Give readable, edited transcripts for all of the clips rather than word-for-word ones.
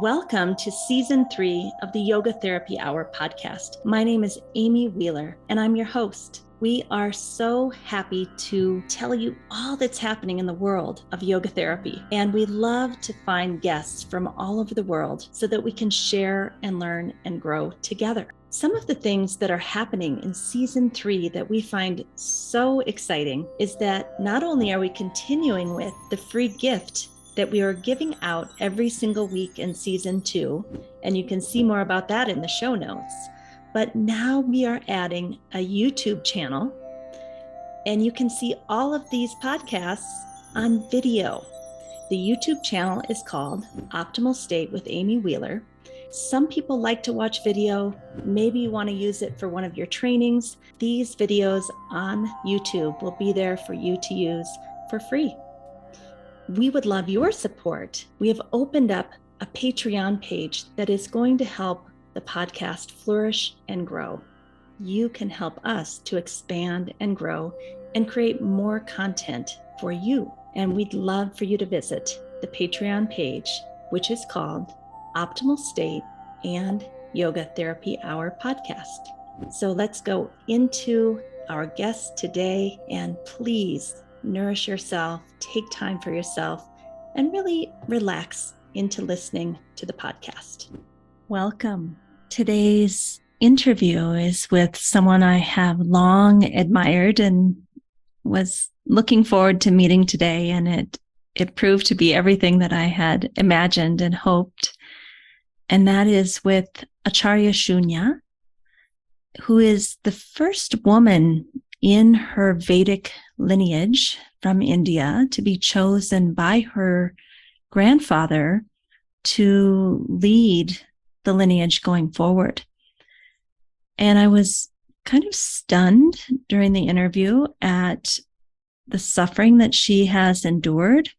Welcome to Season 3 of the Yoga Therapy Hour podcast. My name is Amy Wheeler, and I'm your host. We are so happy to tell you all that's happening in the world of yoga therapy, and we love to find guests from all over the world so that we can share and learn and grow together. Some of the things that are happening in Season 3 that we find so exciting is that not only are we continuing with the free gift that we are giving out every single week in Season 2, and you can see more about that in the show notes. But now we are adding a YouTube channel, and you can see all of these podcasts on video. The YouTube channel is called Optimal State with Amy Wheeler. Some people like to watch video. Maybe you want to use it for one of your trainings. These videos on YouTube will be there for you to use for free. We would love your support. We have opened up a Patreon page that is going to help the podcast flourish and grow. You can help us to expand and grow and create more content for you. And we'd love for you to visit the Patreon page, which is called Optimal State and Yoga Therapy Hour podcast. So let's go into our guest today, and please nourish yourself, take time for yourself, and really relax into listening to the podcast. Welcome. Today's interview is with someone I have long admired and was looking forward to meeting today, and it proved to be everything that I had imagined and hoped. And that is with Acharya Shunya, who is the first woman in her Vedic lineage from India to be chosen by her grandfather to lead the lineage going forward. And I was kind of stunned during the interview at the suffering that she has endured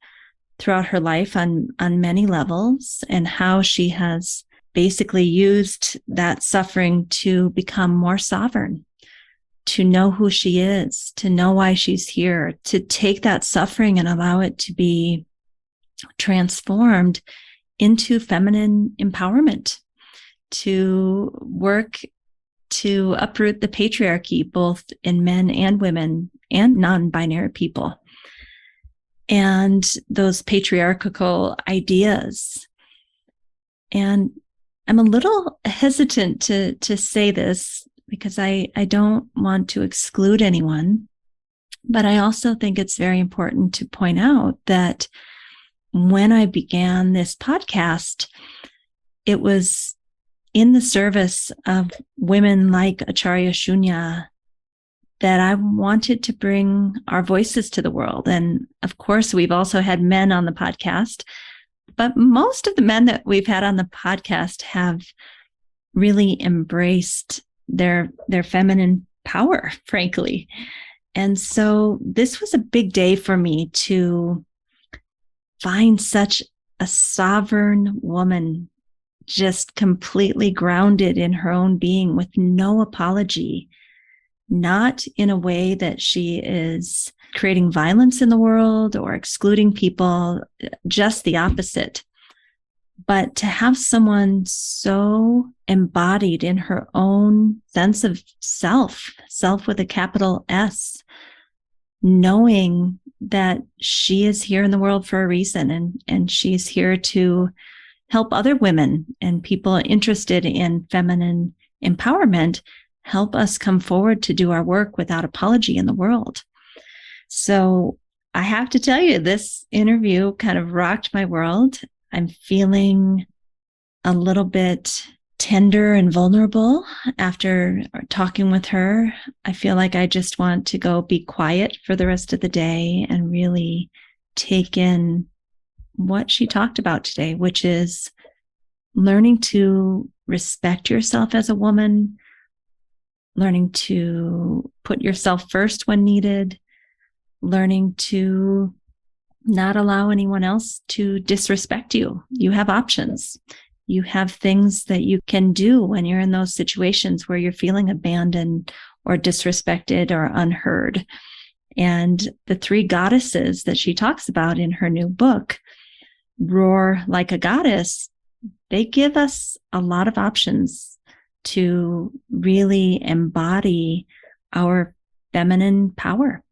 throughout her life on many levels, and how she has basically used that suffering to become more sovereign, to know who she is, to know why she's here, to take that suffering and allow it to be transformed into feminine empowerment, to work to uproot the patriarchy, both in men and women and non-binary people, and those patriarchal ideas. And I'm a little hesitant to say this, because I don't want to exclude anyone. But I also think it's very important to point out that when I began this podcast, it was in the service of women like Acharya Shunya that I wanted to bring our voices to the world. And of course, we've also had men on the podcast, but most of the men that we've had on the podcast have really embraced their feminine power, frankly. And so this was a big day for me to find such a sovereign woman, just completely grounded in her own being with no apology, not in a way that she is creating violence in the world or excluding people, just the opposite. But to have someone so embodied in her own sense of self with a capital S, knowing that she is here in the world for a reason, and she's here to help other women and people interested in feminine empowerment, help us come forward to do our work without apology in the world. So I have to tell you, this interview kind of rocked my world. I'm feeling a little bit tender and vulnerable after talking with her. I feel like I just want to go be quiet for the rest of the day and really take in what she talked about today, which is learning to respect yourself as a woman, learning to put yourself first when needed, learning to not allow anyone else to disrespect you. You have options. You have things that you can do when you're in those situations where you're feeling abandoned or disrespected or unheard. And the three goddesses that she talks about in her new book, roar like a goddess, they give us a lot of options to really embody our feminine power.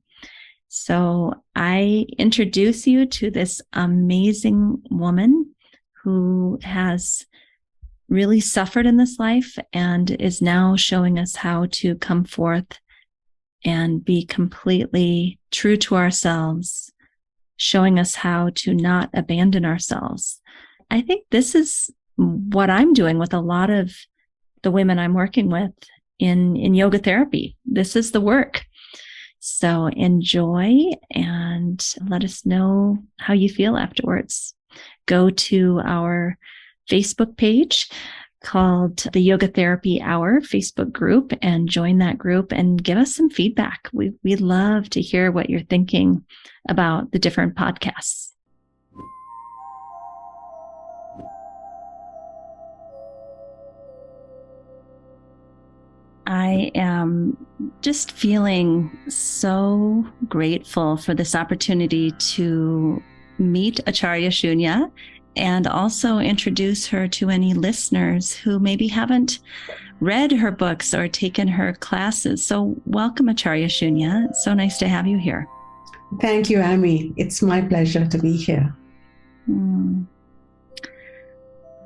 So I introduce you to this amazing woman who has really suffered in this life and is now showing us how to come forth and be completely true to ourselves, showing us how to not abandon ourselves. I think this is what I'm doing with a lot of the women I'm working with in yoga therapy. This is the work. So enjoy and let us know how you feel afterwards. Go to our Facebook page called the Yoga Therapy Hour Facebook group and join that group and give us some feedback. We love to hear what you're thinking about the different podcasts. I am just feeling so grateful for this opportunity to meet Acharya Shunya and also introduce her to any listeners who maybe haven't read her books or taken her classes. So welcome, Acharya Shunya. It's so nice to have you here. Thank you, Amy. It's my pleasure to be here.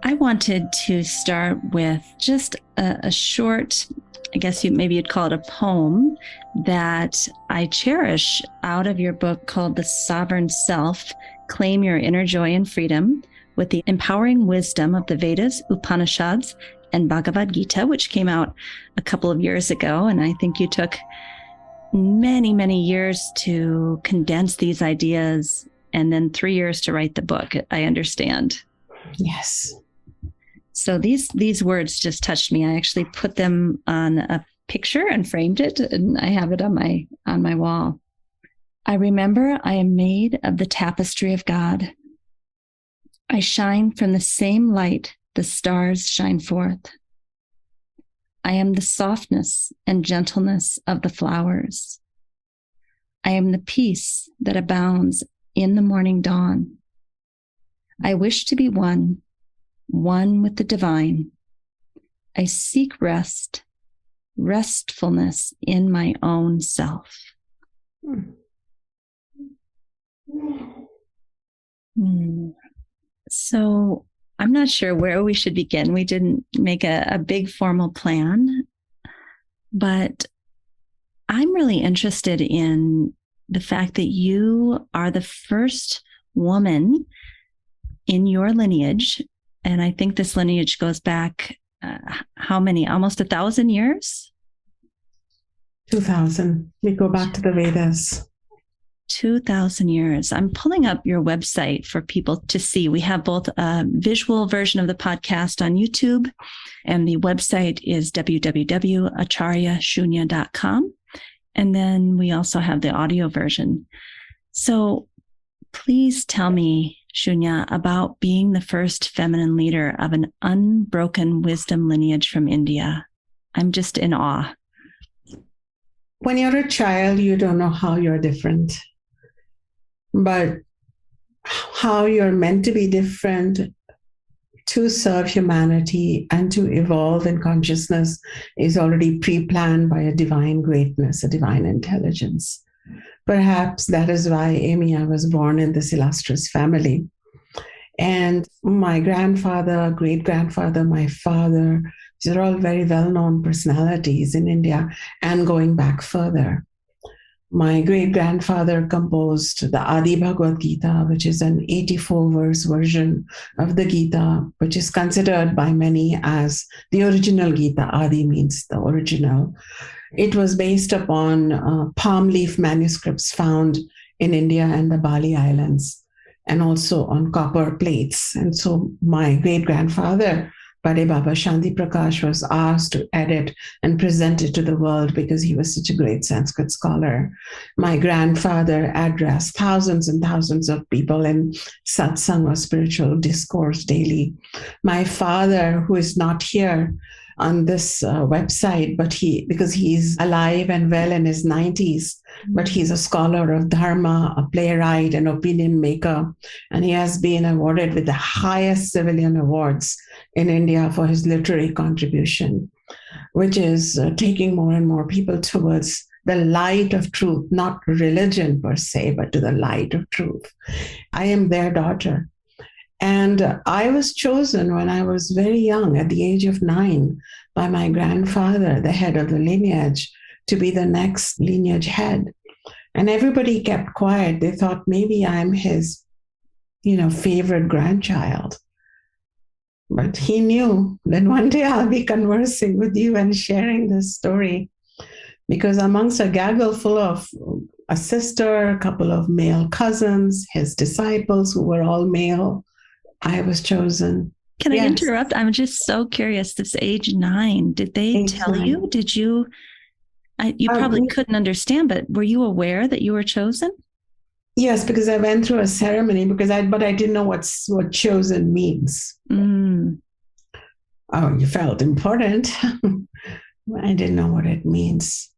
I wanted to start with just a short, I guess you'd call it a poem that I cherish out of your book called The Sovereign Self, Claim Your Inner Joy and Freedom with the Empowering Wisdom of the Vedas, Upanishads, and Bhagavad Gita, which came out a couple of years ago. And I think you took many, many years to condense these ideas and then 3 years to write the book, I understand. Yes. So these words just touched me. I actually put them on a picture and framed it, and I have it on my wall. I remember I am made of the tapestry of God. I shine from the same light the stars shine forth. I am the softness and gentleness of the flowers. I am the peace that abounds in the morning dawn. I wish to be one with the divine. I seek restfulness in my own self. So I'm not sure where we should begin. We didn't make a big formal plan, but I'm really interested in the fact that you are the first woman in your lineage. And I think this lineage goes back, how many? Almost 1,000 years? 2,000. We go back to the Vedas. 2,000 years. I'm pulling up your website for people to see. We have both a visual version of the podcast on YouTube, and the website is www.acharyashunya.com. And then we also have the audio version. So please tell me, Shunya, about being the first feminine leader of an unbroken wisdom lineage from India. I'm just in awe. When you're a child, you don't know how you're different. But how you're meant to be different to serve humanity and to evolve in consciousness is already pre-planned by a divine greatness, a divine intelligence. Perhaps that is why, Amy, I was born in this illustrious family. And my grandfather, great-grandfather, my father, these are all very well-known personalities in India and going back further. My great-grandfather composed the Adi Bhagavad Gita, which is an 84-verse version of the Gita, which is considered by many as the original Gita. Adi means the original. It was based upon palm leaf manuscripts found in India and the Bali Islands, and also on copper plates. And so my great-grandfather, Bade Baba Shanti Prakash, was asked to edit and present it to the world because he was such a great Sanskrit scholar. My grandfather addressed thousands and thousands of people in satsang or spiritual discourse daily. My father, who is not here, on this website, but because he's alive and well in his 90s, but he's a scholar of dharma, a playwright, an opinion maker, and he has been awarded with the highest civilian awards in India for his literary contribution, which is taking more and more people towards the light of truth, not religion per se, but to the light of truth. I am their daughter. And I was chosen when I was very young, at the age of 9, by my grandfather, the head of the lineage, to be the next lineage head. And everybody kept quiet. They thought maybe I'm his, favorite grandchild. But he knew that one day I'll be conversing with you and sharing this story. Because amongst a gaggle full of a sister, a couple of male cousins, his disciples who were all male, I was chosen. Can I interrupt? I'm just so curious. This age 9, did they tell you? Did you? You probably couldn't understand, but were you aware that you were chosen? Yes, because I went through a ceremony. But I didn't know what chosen means. Mm. Oh, you felt important. I didn't know what it means.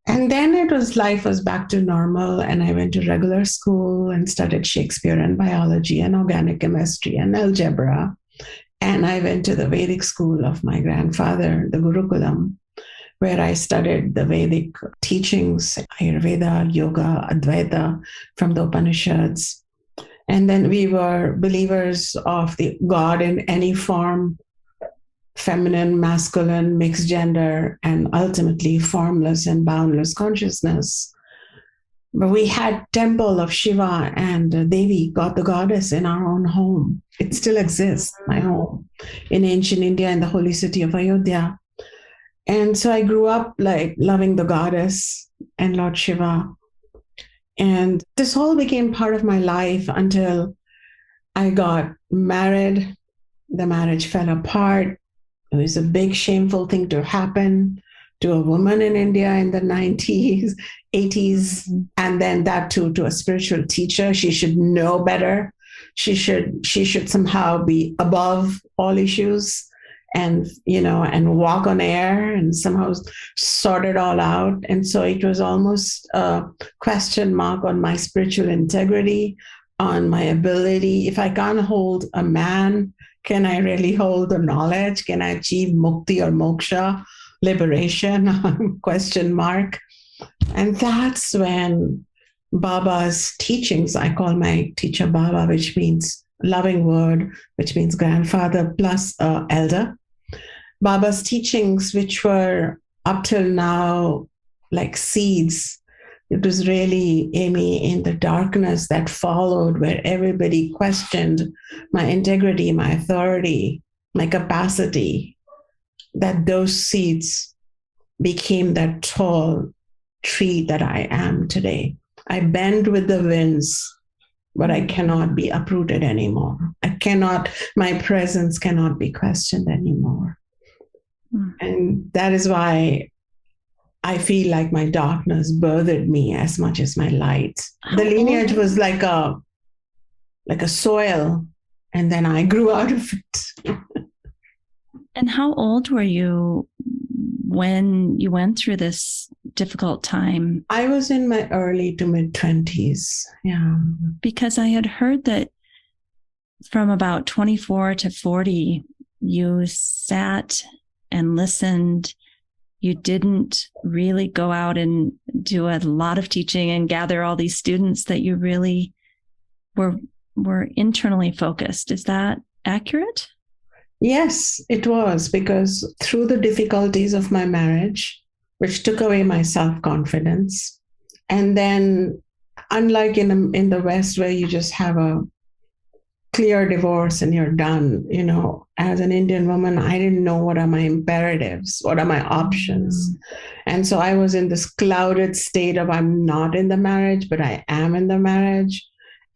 And then life was back to normal, and I went to regular school and studied Shakespeare and biology and organic chemistry and algebra. And I went to the Vedic school of my grandfather, the Gurukulam, where I studied the Vedic teachings, Ayurveda, yoga, Advaita from the Upanishads. And then we were believers of the God in any form, feminine, masculine, mixed gender, and ultimately formless and boundless consciousness. But we had temple of Shiva and Devi, God the goddess, in our own home. It still exists, my home, in ancient India, in the holy city of Ayodhya. And so I grew up like loving the goddess and Lord Shiva. And this all became part of my life until I got married. The marriage fell apart. It was a big, shameful thing to happen to a woman in India in the 90s, 80s, and then that too to a spiritual teacher. She should know better. She should somehow be above all issues and walk on air and somehow sort it all out. And so it was almost a question mark on my spiritual integrity, on my ability. If I can't hold a man, can I really hold the knowledge? Can I achieve mukti or moksha, liberation? Question mark. And that's when Baba's teachings, I call my teacher Baba, which means loving word, which means grandfather plus elder. Baba's teachings, which were up till now like seeds, it was really, Amy, in the darkness that followed, where everybody questioned my integrity, my authority, my capacity, that those seeds became that tall tree that I am today. I bend with the winds, but I cannot be uprooted anymore. My presence cannot be questioned anymore. And that is why I feel like my darkness birthed me as much as my light. The lineage was like a soil, and then I grew out of it. And how old were you when you went through this difficult time? I was in my early to mid 20s. Yeah. Because I had heard that from about 24 to 40, you sat and listened. You didn't really go out and do a lot of teaching and gather all these students, that you really were internally focused. Is that accurate? Yes, it was, because through the difficulties of my marriage, which took away my self-confidence, and then unlike in the West, where you just have a clear divorce and you're done, as an Indian woman, I didn't know what are my imperatives, what are my options. And so I was in this clouded state of I'm not in the marriage, but I am in the marriage.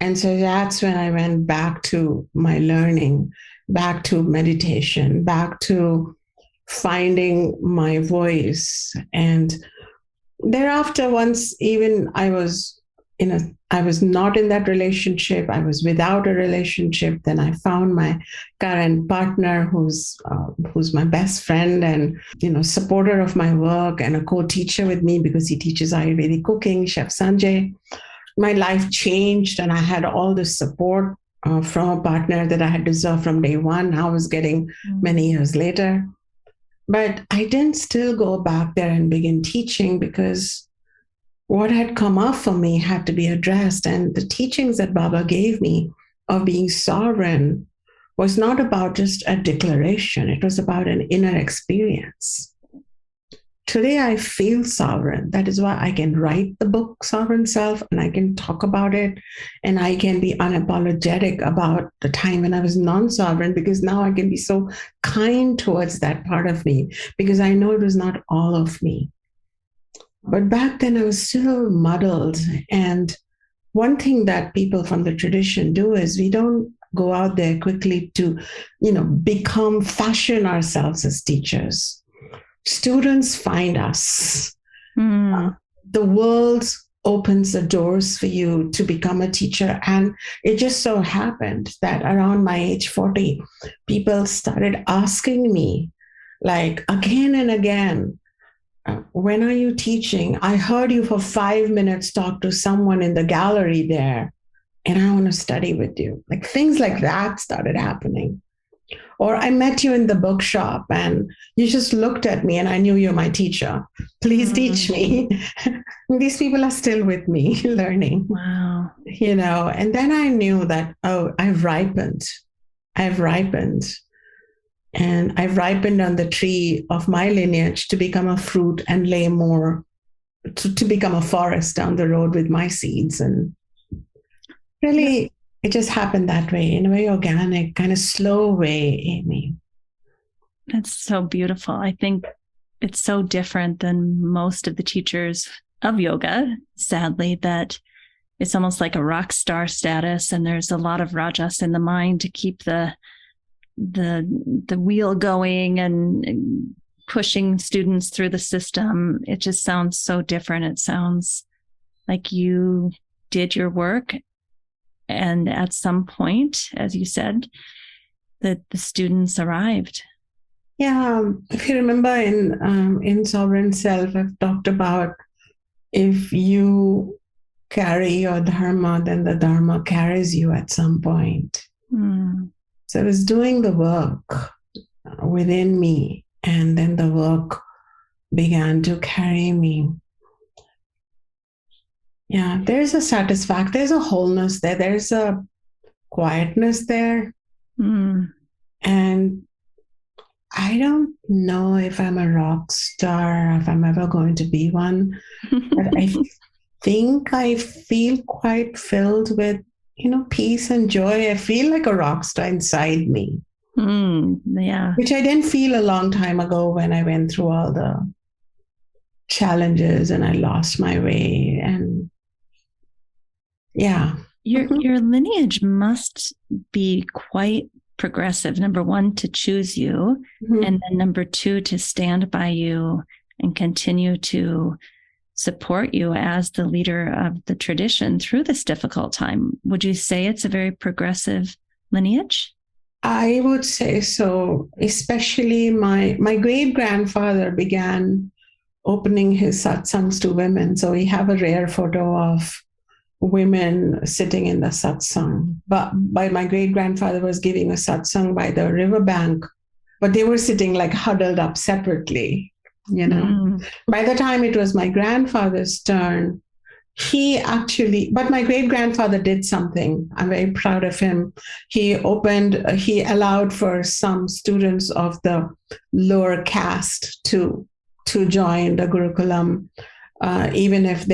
And so that's when I went back to my learning, back to meditation, back to finding my voice. And thereafter, once even I was I was not in that relationship. I was without a relationship. Then I found my current partner, who's my best friend and supporter of my work and a co-teacher with me because he teaches Ayurvedic cooking, Chef Sanjay. My life changed, and I had all this support from a partner that I had deserved from day one. I was getting many years later, but I didn't still go back there and begin teaching because what had come up for me had to be addressed. And the teachings that Baba gave me of being sovereign was not about just a declaration. It was about an inner experience. Today, I feel sovereign. That is why I can write the book, Sovereign Self, and I can talk about it. And I can be unapologetic about the time when I was non-sovereign, because now I can be so kind towards that part of me, because I know it was not all of me. But back then I was still muddled. And one thing that people from the tradition do is we don't go out there quickly to, fashion ourselves as teachers. Students find us. The world opens the doors for you to become a teacher. And it just so happened that around my age 40, people started asking me, like, again and again, when are you teaching? I heard you for 5 minutes talk to someone in the gallery there, and I want to study with you. Like, things like that started happening. Or I met you in the bookshop and you just looked at me and I knew you're my teacher. Please teach me. These people are still with me learning. Wow. And then I knew that, I've ripened. And I've ripened on the tree of my lineage to become a fruit and lay more, to become a forest down the road with my seeds. And really, it just happened that way, in a very organic, kind of slow way, Amy. That's so beautiful. I think it's so different than most of the teachers of yoga, sadly, that it's almost like a rock star status. And there's a lot of rajas in the mind to keep the wheel going and pushing students through the system. It just sounds so different. It sounds like you did your work, and at some point, as you said, that the students arrived. Yeah, if you remember in Sovereign Self, I've talked about if you carry your dharma, then the dharma carries you at some point. So I was doing the work within me, and then the work began to carry me. Yeah, there's a satisfaction, there's a wholeness there, there's a quietness there. And I don't know if I'm a rock star, if I'm ever going to be one, but I think I feel quite filled with, peace and joy. I feel like a rock star inside me. Yeah. Which I didn't feel a long time ago when I went through all the challenges and I lost my way. And yeah. Your lineage must be quite progressive. Number one, to choose you. And then number two, to stand by you and continue to support you as the leader of the tradition through this difficult time. Would you say it's a very progressive lineage? I would say so. Especially my great-grandfather began opening his satsangs to women. So we have a rare photo of women sitting in the satsang. But my great-grandfather was giving a satsang by the riverbank, but they were sitting like huddled up separately, By the time it was my grandfather's turn, but my great-grandfather did something. I'm very proud of him. He allowed for some students of the lower caste to join the Gurukulam, even if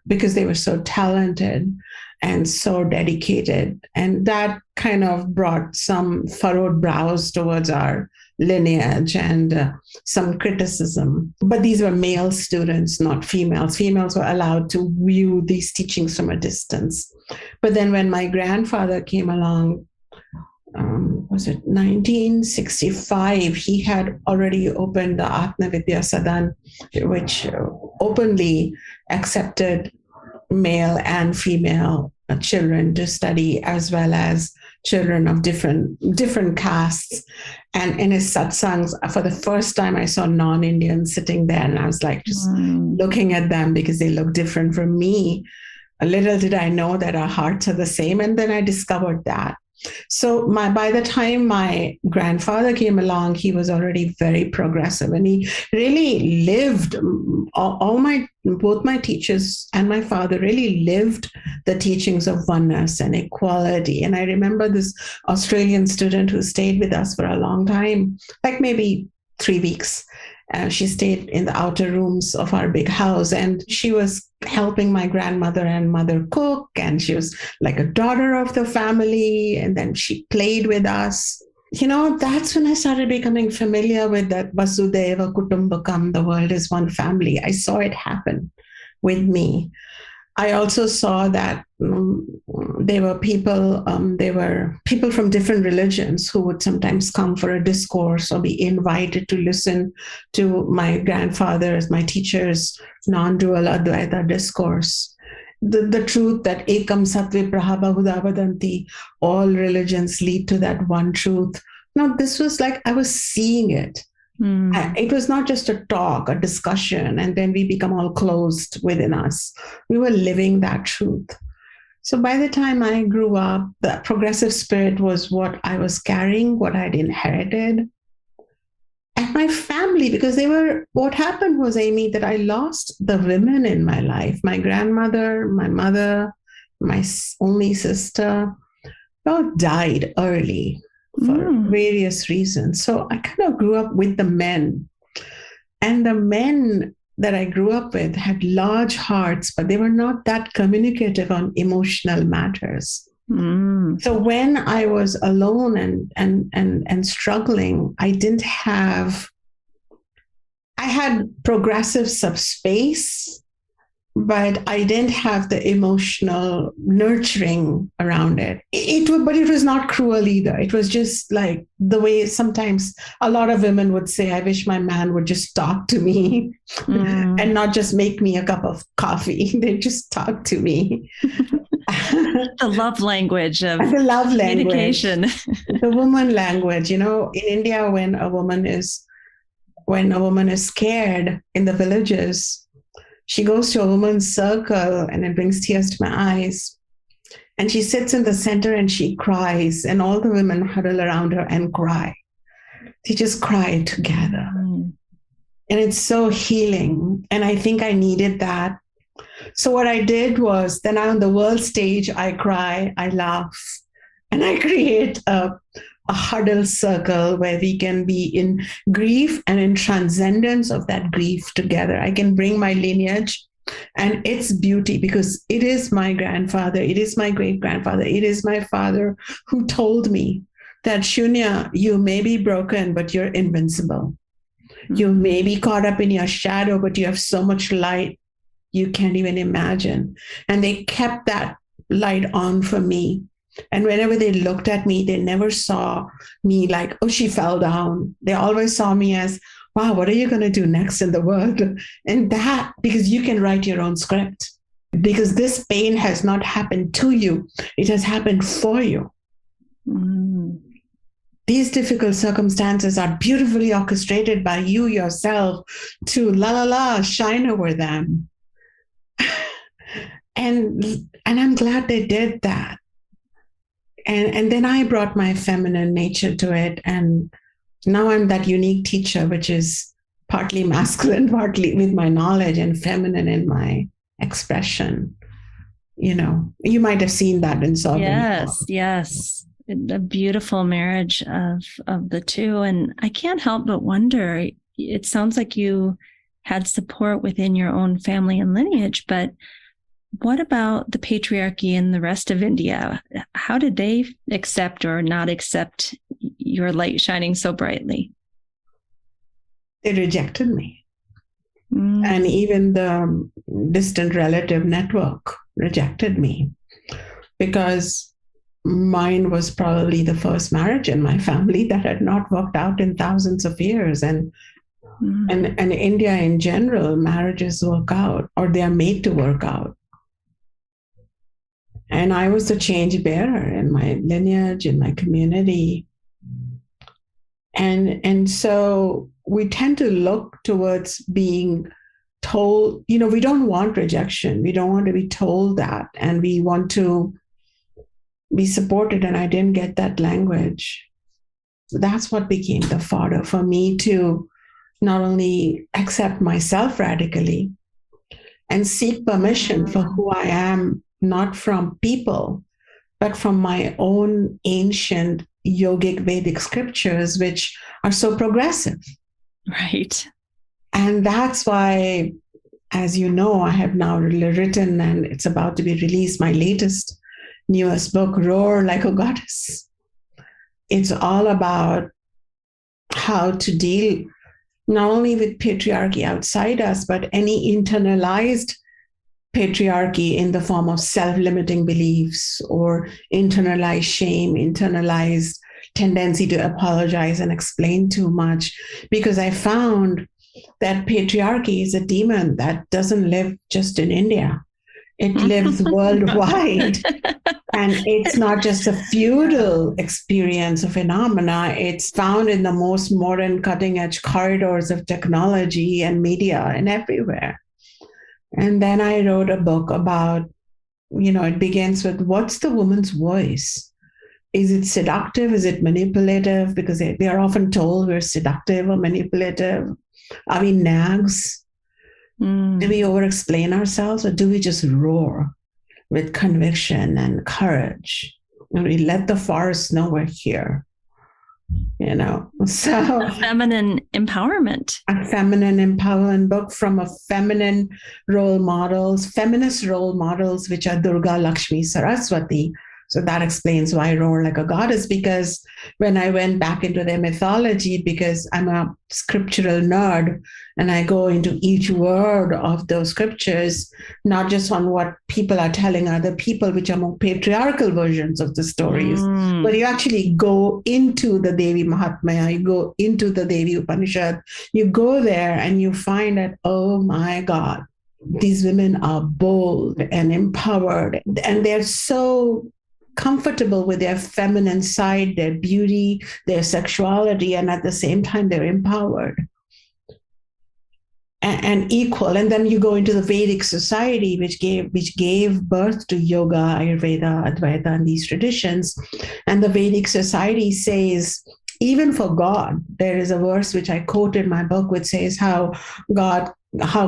because they were so talented and so dedicated. And that kind of brought some furrowed brows towards our lineage and some criticism. But these were male students, not females. Females were allowed to view these teachings from a distance. But then when my grandfather came along, was it 1965, he had already opened the Atma Vidya Sadan, which openly accepted male and female children to study, as well as children of different castes. And in his satsangs, for the first time, I saw non-Indians sitting there, and I was like just looking at them because they look different from me. Little did I know that our hearts are the same, and then I discovered that. So by the time my grandfather came along, he was already very progressive, and he really lived. Both my teachers and my father really lived the teachings of oneness and equality. And I remember this Australian student who stayed with us for a long time, like maybe 3 weeks. She stayed in the outer rooms of our big house, and she was helping my grandmother and mother cook, and she was like a daughter of the family, and then she played with us. That's when I started becoming familiar with that Vasudeva Kutumbakam, the world is one family. I saw it happen with me. I also saw that there were people from different religions who would sometimes come for a discourse or be invited to listen to my grandfather's, my teacher's non-dual Advaita discourse. The truth that ekam sattve prahabahuda vadanti, all religions lead to that one truth. Now, this was like I was seeing it. It was not just a talk, a discussion, and then we become all closed within us. We were living that truth. So by the time I grew up, the progressive spirit was what I was carrying, what I'd inherited. And my family, because what happened was, Amy, that I lost the women in my life. My grandmother, my mother, my only sister, all died early for various reasons. So I kind of grew up with the men. And the men that I grew up with had large hearts, but they were not that communicative on emotional matters. So when I was alone and struggling, I had progressive subspace, but I didn't have the emotional nurturing around it. But it was not cruel either. It was just like the way sometimes a lot of women would say, I wish my man would just talk to me and not just make me a cup of coffee. They just talk to me. The love language of the love communication. The woman language. In India, when a woman is scared in the villages, she goes to a woman's circle, and it brings tears to my eyes. And she sits in the center and she cries, and all the women huddle around her and cry. They just cry together. And it's so healing. And I think I needed that. So what I did was, then on the world stage, I cry, I laugh, and I create a huddle circle where we can be in grief and in transcendence of that grief together. I can bring my lineage and its beauty, because it is my grandfather, it is my great-grandfather, it is my father who told me that, Shunya, you may be broken, but you're invincible. You may be caught up in your shadow, but you have so much light you can't even imagine. And they kept that light on for me. And whenever they looked at me, they never saw me like, oh, she fell down. They always saw me as, wow, what are you going to do next in the world? And that, because you can write your own script, because this pain has not happened to you. It has happened for you. These difficult circumstances are beautifully orchestrated by you yourself to shine over them. And I'm glad they did that. And then I brought my feminine nature to it. And now I'm that unique teacher, which is partly masculine, partly with my knowledge, and feminine in my expression. You might have seen that in Sovereign. Yes. A beautiful marriage of the two. And I can't help but wonder, it sounds like you had support within your own family and lineage, but what about the patriarchy in the rest of India? How did they accept or not accept your light shining so brightly? They rejected me. And even the distant relative network rejected me, because mine was probably the first marriage in my family that had not worked out in thousands of years. And India in general, marriages work out, or they are made to work out. And I was the change bearer in my lineage, in my community. And so we tend to look towards being told, we don't want rejection. We don't want to be told that. And we want to be supported. And I didn't get that language. So that's what became the fodder for me to not only accept myself radically and seek permission for who I am, not from people, but from my own ancient yogic Vedic scriptures, which are so progressive. Right. And that's why, as you know, I have now written, and it's about to be released, my latest, newest book, Roar Like a Goddess. It's all about how to deal not only with patriarchy outside us, but any internalized patriarchy in the form of self-limiting beliefs or internalized shame, internalized tendency to apologize and explain too much. Because I found that patriarchy is a demon that doesn't live just in India. It lives worldwide. And it's not just a feudal experience or phenomena. It's found in the most modern cutting edge corridors of technology and media and everywhere. And then I wrote a book about, it begins with, what's the woman's voice? Is it seductive? Is it manipulative? Because they are often told we're seductive or manipulative. Are we nags? Do we over explain ourselves, or do we just roar with conviction and courage? And we let the forest know we're here. So a feminine empowerment. A feminine empowerment book from a feminine feminist role models, which are Durga, Lakshmi, Saraswati. So that explains why I roar like a goddess, because when I went back into their mythology, because I'm a scriptural nerd and I go into each word of those scriptures, not just on what people are telling other people, which are more patriarchal versions of the stories, but you actually go into the Devi Mahatmya, you go into the Devi Upanishad, you go there and you find that, oh my God, these women are bold and empowered, and they're so comfortable with their feminine side, their beauty, their sexuality, and at the same time they're empowered and equal. And then you go into the Vedic society, which gave birth to yoga, Ayurveda, Advaita, and these traditions. And the Vedic society says, even for God, there is a verse which I quote in my book, which says how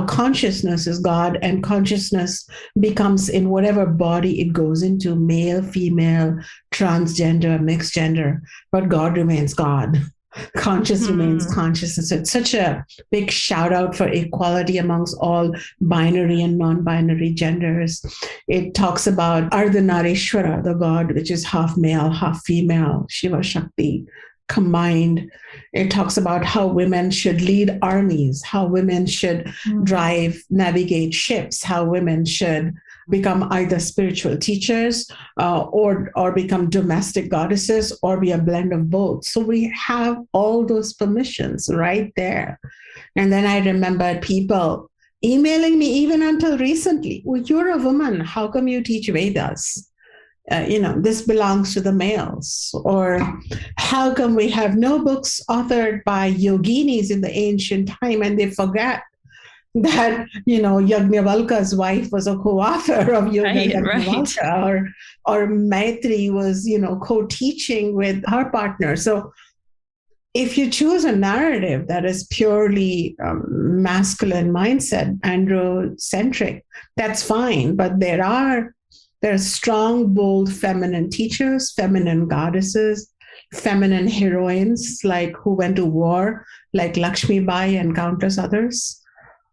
consciousness is God, and consciousness becomes in whatever body it goes into, male, female, transgender, mixed gender, but God remains God. Conscious remains consciousness. So it's such a big shout out for equality amongst all binary and non-binary genders. It talks about Ardhanarishwara, the God, which is half male, half female, Shiva Shakti combined. It talks about how women should lead armies, how women should navigate ships, how women should become either spiritual teachers or become domestic goddesses, or be a blend of both. So we have all those permissions right there. And then I remember people emailing me even until recently, well, you're a woman, how come you teach Vedas? This belongs to the males. Or how come we have no books authored by yoginis in the ancient time, and they forget that, Yajnavalkya's wife was a co-author of Yoga Yajnavalkya, or Maitri was, co-teaching with her partner. So if you choose a narrative that is purely masculine mindset, androcentric, that's fine. But there's strong, bold feminine teachers, feminine goddesses, feminine heroines, like who went to war, like Lakshmi Bai and countless others,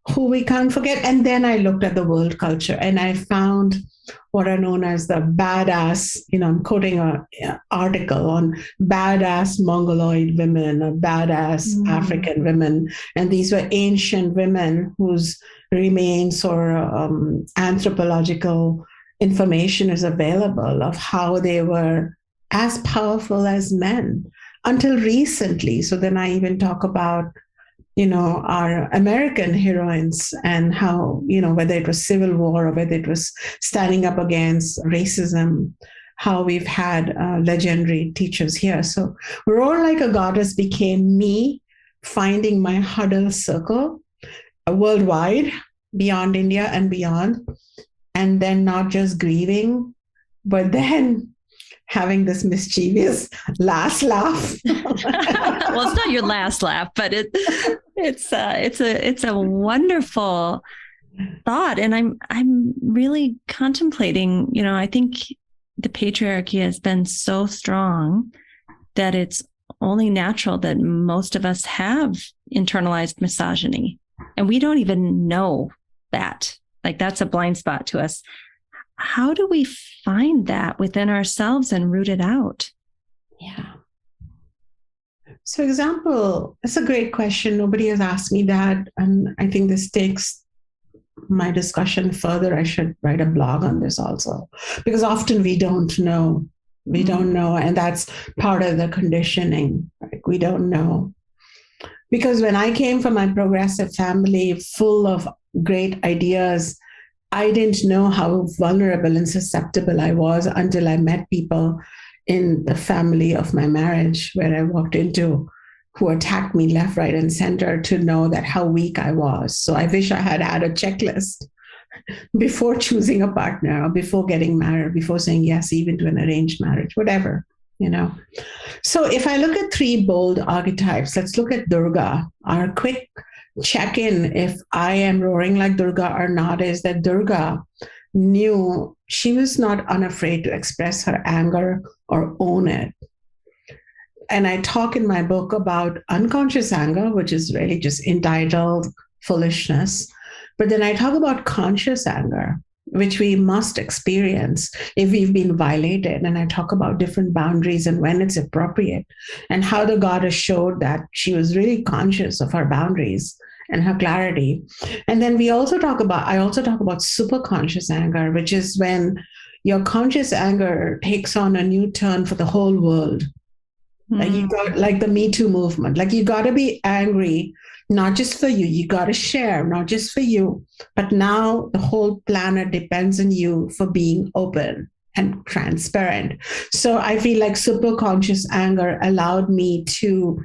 who we can't forget. And then I looked at the world culture and I found what are known as the badass, I'm quoting an article on badass Mongoloid women, or badass African women. And these were ancient women whose remains or anthropological information is available of how they were as powerful as men until recently. So then I even talk about our American heroines and how, whether it was Civil War or whether it was standing up against racism, how we've had legendary teachers here. So Roar Like a Goddess became me finding my huddle circle worldwide, beyond India and beyond, and then not just grieving, but then having this mischievous last laugh. Well, it's not your last laugh, but it's a wonderful thought, and I'm really contemplating. I think the patriarchy has been so strong that it's only natural that most of us have internalized misogyny, and we don't even know that. Like, that's a blind spot to us. How do we find that within ourselves and root it out? Yeah. So, example, it's a great question. Nobody has asked me that. And I think this takes my discussion further. I should write a blog on this also, because often we don't know. We don't know. And that's part of the conditioning. Right? We don't know. Because when I came from a progressive family full of great ideas, I didn't know how vulnerable and susceptible I was until I met people in the family of my marriage where I walked into, who attacked me left, right, and center, to know that how weak I was. So I wish I had had a checklist before choosing a partner or before getting married, before saying yes, even to an arranged marriage, whatever. So if I look at three bold archetypes, let's look at Durga. Our quick check-in if I am roaring like Durga or not is that Durga knew she was not unafraid to express her anger or own it. And I talk in my book about unconscious anger, which is really just entitled foolishness. But then I talk about conscious anger, which we must experience if we've been violated. And I talk about different boundaries and when it's appropriate, and how the goddess showed that she was really conscious of her boundaries and her clarity. And then I also talk about super conscious anger, which is when your conscious anger takes on a new turn for the whole world. Like you got, like the Me Too movement, like you got to be angry, not just for you. You got to share, not just for you, but now the whole planet depends on you for being open and transparent. So I feel like super conscious anger allowed me to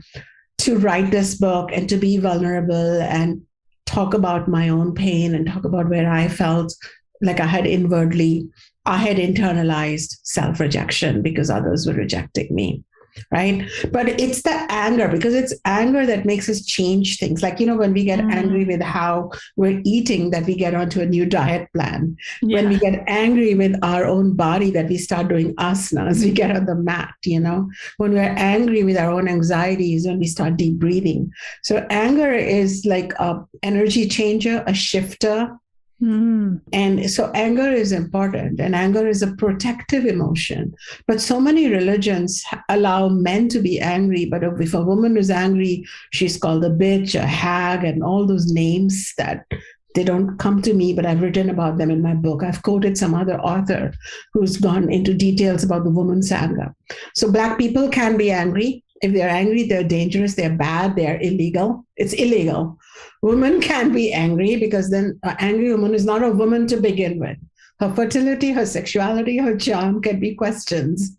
write this book and to be vulnerable and talk about my own pain and talk about where I felt like I had internalized self-rejection because others were rejecting me. Right. But it's the anger, because it's anger that makes us change things. Like, when we get angry with how we're eating, that we get onto a new diet plan. Yeah. When we get angry with our own body, that we start doing asanas, we get on the mat, When we're angry with our own anxieties, when we start deep breathing. So anger is like an energy changer, a shifter. And so anger is important, and anger is a protective emotion. But so many religions allow men to be angry. But if a woman is angry, she's called a bitch, a hag, and all those names that they don't come to me, but I've written about them in my book. I've quoted some other author who's gone into details about the woman's anger. So Black people can be angry. If they're angry, they're dangerous, they're bad, they're illegal. It's illegal. Women can be angry, because then an angry woman is not a woman to begin with. Her fertility, her sexuality, her charm can be questions.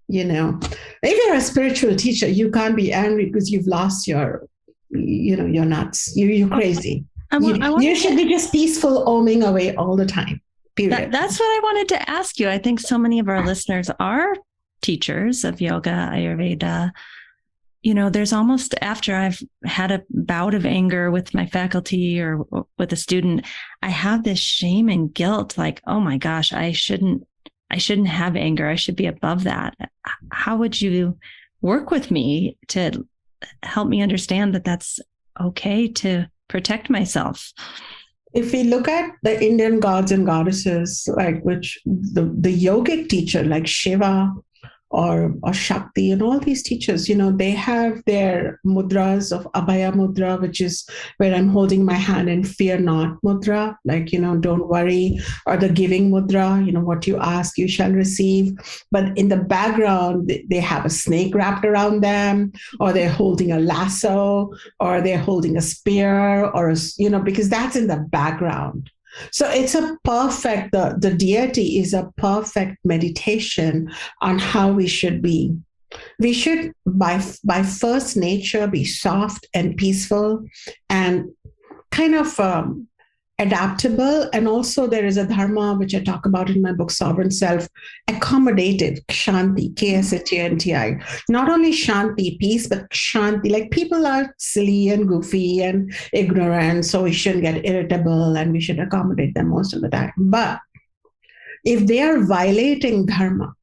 If you're a spiritual teacher, you can't be angry because you've lost you're nuts. You're crazy. You should be just peaceful, oming away all the time. Period. That's what I wanted to ask you. I think so many of our listeners are teachers of yoga, Ayurveda. There's almost, after I've had a bout of anger with my faculty or with a student, I have this shame and guilt, like, oh my gosh, I shouldn't have anger. I should be above that. How would you work with me to help me understand that that's okay to protect myself? If we look at the Indian gods and goddesses, like which the yogic teacher, like Shiva or Shakti, and all these teachers, they have their mudras of Abhaya mudra, which is where I'm holding my hand in fear not mudra, like, don't worry, or the giving mudra, what you ask, you shall receive. But in the background, they have a snake wrapped around them, or they're holding a lasso, or they're holding a spear, or, because that's in the background. So it's the deity is a perfect meditation on how we should be. We should, by first nature, be soft and peaceful and kind of adaptable. And also there is a dharma, which I talk about in my book, Sovereign Self, accommodative, Shanti, Kshanti. Not only Shanti, peace, but Shanti. Like, people are silly and goofy and ignorant, so we shouldn't get irritable and we should accommodate them most of the time. But if they are violating dharma,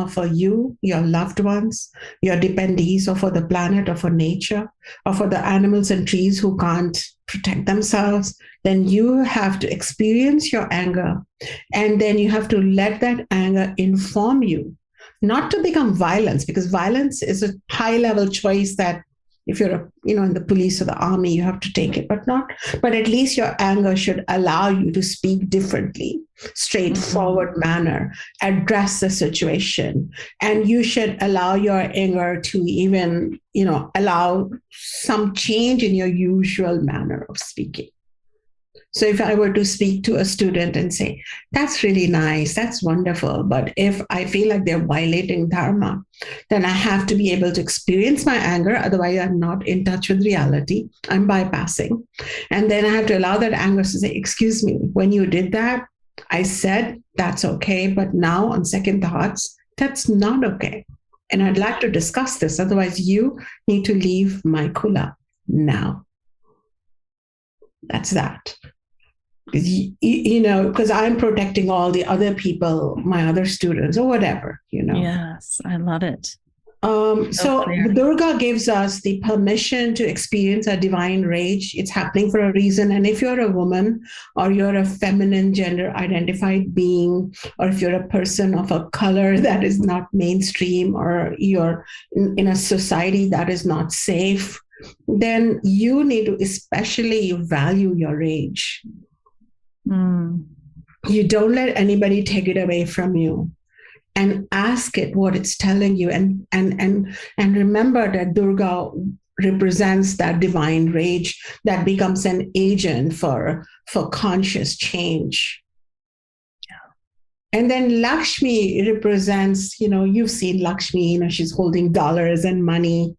for you, your loved ones, your dependees, or for the planet, or for nature, or for the animals and trees who can't protect themselves, then you have to experience your anger. And then you have to let that anger inform you, not to become violence, because violence is a high level choice that if you're in the police or the army, you have to take it, but at least your anger should allow you to speak differently, straightforward manner, address the situation. And you should allow your anger to even, allow some change in your usual manner of speaking. So if I were to speak to a student and say, that's really nice, that's wonderful, but if I feel like they're violating dharma, then I have to be able to experience my anger. Otherwise, I'm not in touch with reality. I'm bypassing. And then I have to allow that anger to say, excuse me, when you did that, I said that's okay, but now on second thoughts, that's not okay. And I'd like to discuss this. Otherwise, you need to leave my kula now. That's that. Because I'm protecting all the other people, my other students, or whatever, Yes, I love it. So Durga gives us the permission to experience a divine rage. It's happening for a reason. And if you're a woman, or you're a feminine gender identified being, or if you're a person of a color that is not mainstream, or you're in a society that is not safe, then you need to especially value your rage. You don't let anybody take it away from you, and ask it what it's telling you, and remember that Durga represents that divine rage that becomes an agent for conscious change. And then Lakshmi represents, you've seen Lakshmi, she's holding dollars and money.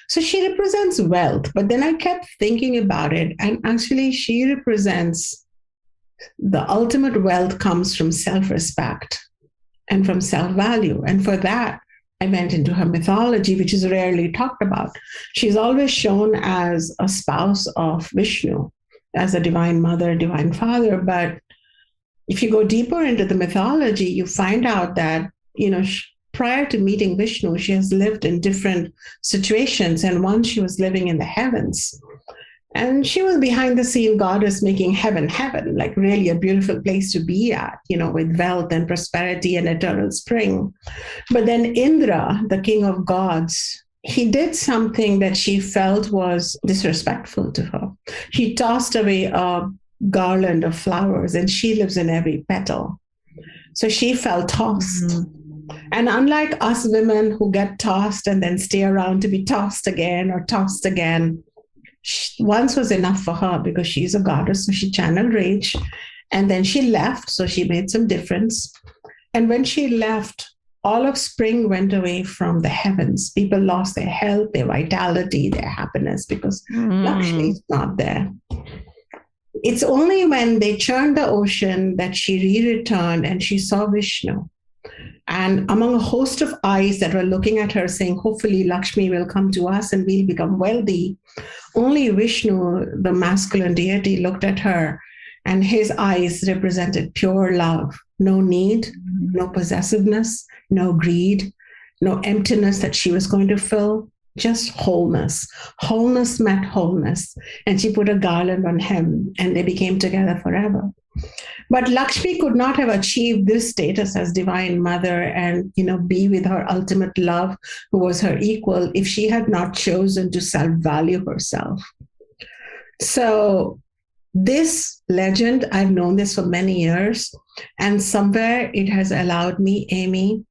So she represents wealth. But then I kept thinking about it, and actually she represents the ultimate wealth comes from self-respect and from self-value. And for that, I went into her mythology, which is rarely talked about. She's always shown as a spouse of Vishnu, as a divine mother, divine father. But if you go deeper into the mythology, you find out that, prior to meeting Vishnu, she has lived in different situations. And once she was living in the heavens. And she was behind the scene goddess making heaven, like really a beautiful place to be at, with wealth and prosperity and eternal spring. But then Indra, the king of gods, he did something that she felt was disrespectful to her. He tossed away a garland of flowers, and she lives in every petal. So she felt tossed. And unlike us women who get tossed and then stay around to be tossed again or tossed again, once was enough for her, because she's a goddess. So she channeled rage, and then she left. So she made some difference. And when she left, all of spring went away from the heavens. People lost their health, their vitality, their happiness, because Lakshmi is not there. It's only when they churned the ocean that she returned and she saw Vishnu. And among a host of eyes that were looking at her saying, hopefully Lakshmi will come to us and we'll become wealthy, only Vishnu, the masculine deity, looked at her, and his eyes represented pure love. No need, no possessiveness, no greed, no emptiness that she was going to fill, just wholeness. Wholeness met wholeness. And she put a garland on him, and they became together forever. But Lakshmi could not have achieved this status as divine mother and, be with her ultimate love, who was her equal, if she had not chosen to self-value herself. So this legend, I've known this for many years, and somewhere it has allowed me, Amy,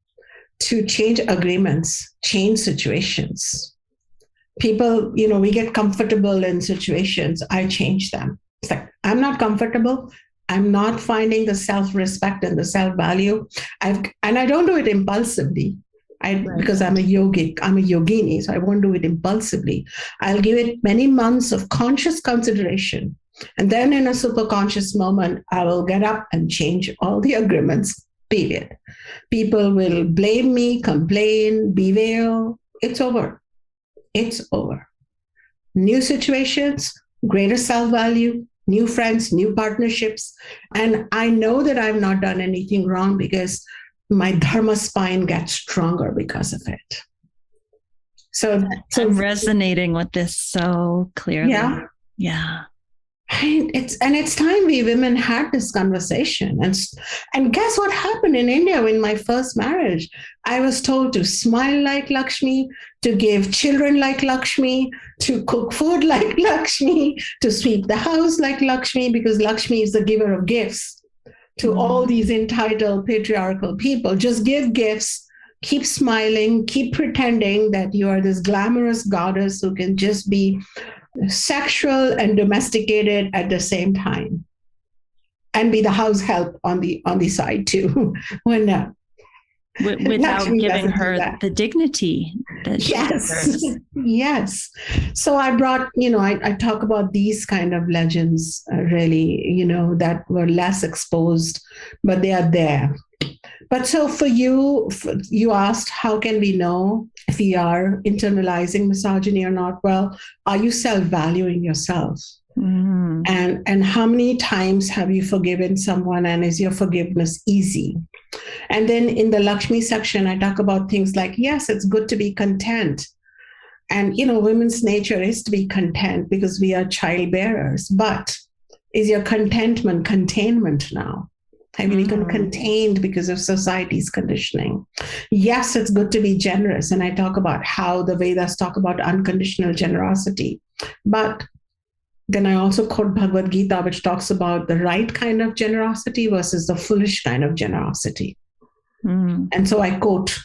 to change agreements, change situations. People, we get comfortable in situations. I change them. It's like, I'm not comfortable. I'm not finding the self-respect and the self-value. And I don't do it impulsively. Because I'm a yogic, I'm a yogini, so I won't do it impulsively. I'll give it many months of conscious consideration. And then in a super conscious moment, I will get up and change all the agreements, period. People will blame me, complain, bewail. It's over. It's over. New situations, greater self-value, new friends, new partnerships. And I know that I've not done anything wrong because my dharma spine gets stronger because of it. So I'm resonating with this so clearly. Yeah. It's time we women had this conversation. And guess what happened in India in my first marriage? I was told to smile like Lakshmi, to give children like Lakshmi, to cook food like Lakshmi, to sweep the house like Lakshmi, because Lakshmi is the giver of gifts to all these entitled patriarchal people. Just give gifts, keep smiling, keep pretending that you are this glamorous goddess who can just be sexual and domesticated at the same time, and be the house help on the side too. When without giving her the dignity that she deserves. Yes. So I brought, I talk about these kind of legends, really, that were less exposed, but they are there. But so for you, you asked, how can we know if we are internalizing misogyny or not? Well, are you self-valuing yourself? And how many times have you forgiven someone, and is your forgiveness easy? And then in the Lakshmi section, I talk about things like, yes, it's good to be content. And, women's nature is to be content because we are child bearers. But is your contentment containment now? Have you become contained because of society's conditioning? Yes, it's good to be generous. And I talk about how the Vedas talk about unconditional generosity. But then I also quote Bhagavad Gita, which talks about the right kind of generosity versus the foolish kind of generosity. And so I quote,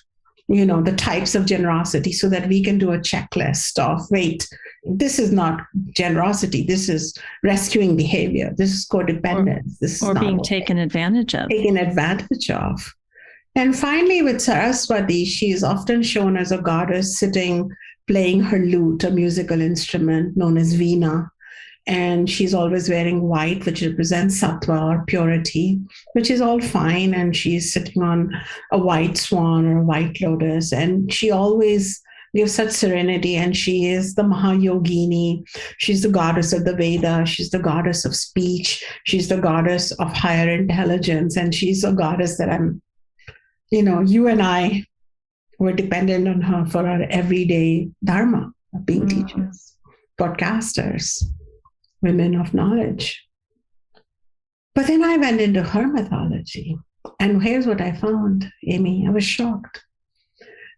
the types of generosity so that we can do a checklist of, wait, this is not generosity. This is rescuing behavior. This is codependence. This is being taken advantage of. Taken advantage of. And finally, with Saraswati, she is often shown as a goddess sitting, playing her lute, a musical instrument known as Veena. And she's always wearing white, which represents sattva or purity, which is all fine. And she's sitting on a white swan or a white lotus. And she always gives such serenity. And she is the Mahayogini. She's the goddess of the Veda. She's the goddess of speech. She's the goddess of higher intelligence. And she's a goddess that you and I were dependent on her for our everyday dharma of being teachers, podcasters, women of knowledge. But then I went into her mythology. And here's what I found, Amy. I was shocked.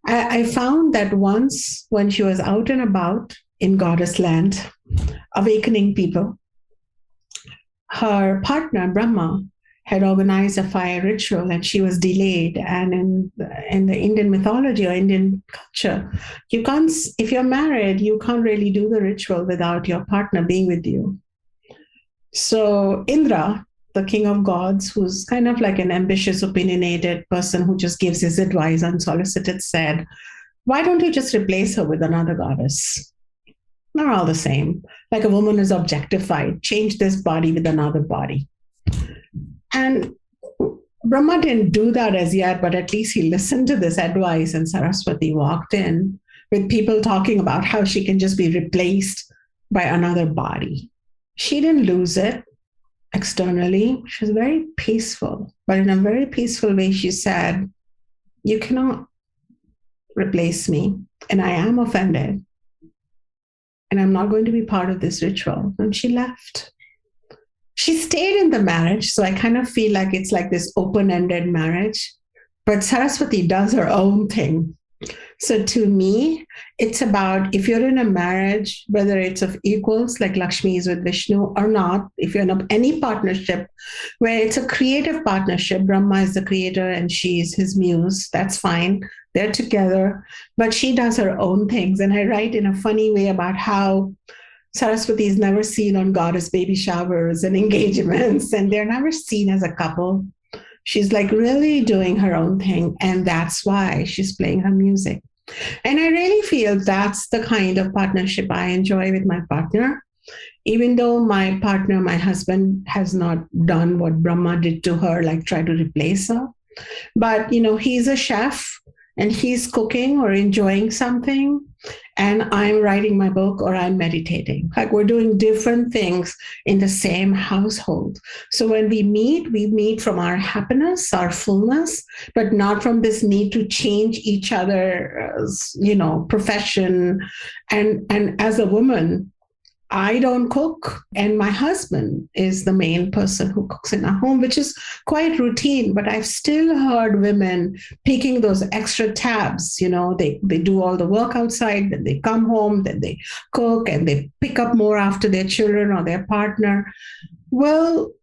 I found that once when she was out and about in goddess land, awakening people, her partner, Brahma, had organized a fire ritual and she was delayed. And in the Indian mythology or Indian culture, you can't, if you're married, you can't really do the ritual without your partner being with you. So Indra, the king of gods, who's kind of like an ambitious, opinionated person who just gives his advice unsolicited, said, why don't you just replace her with another goddess? They're all the same. Like a woman is objectified, change this body with another body. And Brahma didn't do that as yet, but at least he listened to this advice, and Saraswati walked in with people talking about how she can just be replaced by another body. She didn't lose it externally. She was very peaceful, but in a very peaceful way, she said, you cannot replace me, and I am offended, and I'm not going to be part of this ritual. And she left. She stayed in the marriage. So I kind of feel like it's like this open-ended marriage. But Saraswati does her own thing. So to me, it's about if you're in a marriage, whether it's of equals, like Lakshmi is with Vishnu, or not, if you're in any partnership where it's a creative partnership, Brahma is the creator and she's his muse, that's fine. They're together, but she does her own things. And I write in a funny way about how Saraswati is never seen on goddess baby showers and engagements, and they're never seen as a couple. She's like really doing her own thing, and that's why she's playing her music. And I really feel that's the kind of partnership I enjoy with my partner. Even though my partner, my husband, has not done what Brahma did to her, like try to replace her. But, he's a chef and he's cooking or enjoying something, and I'm writing my book or I'm meditating. Like we're doing different things in the same household. So when we meet from our happiness, our fullness, but not from this need to change each other's, profession. And as a woman, I don't cook, and my husband is the main person who cooks in our home, which is quite routine. But I've still heard women picking those extra tabs. They do all the work outside, then they come home, then they cook, and they pick up more after their children or their partner. Well,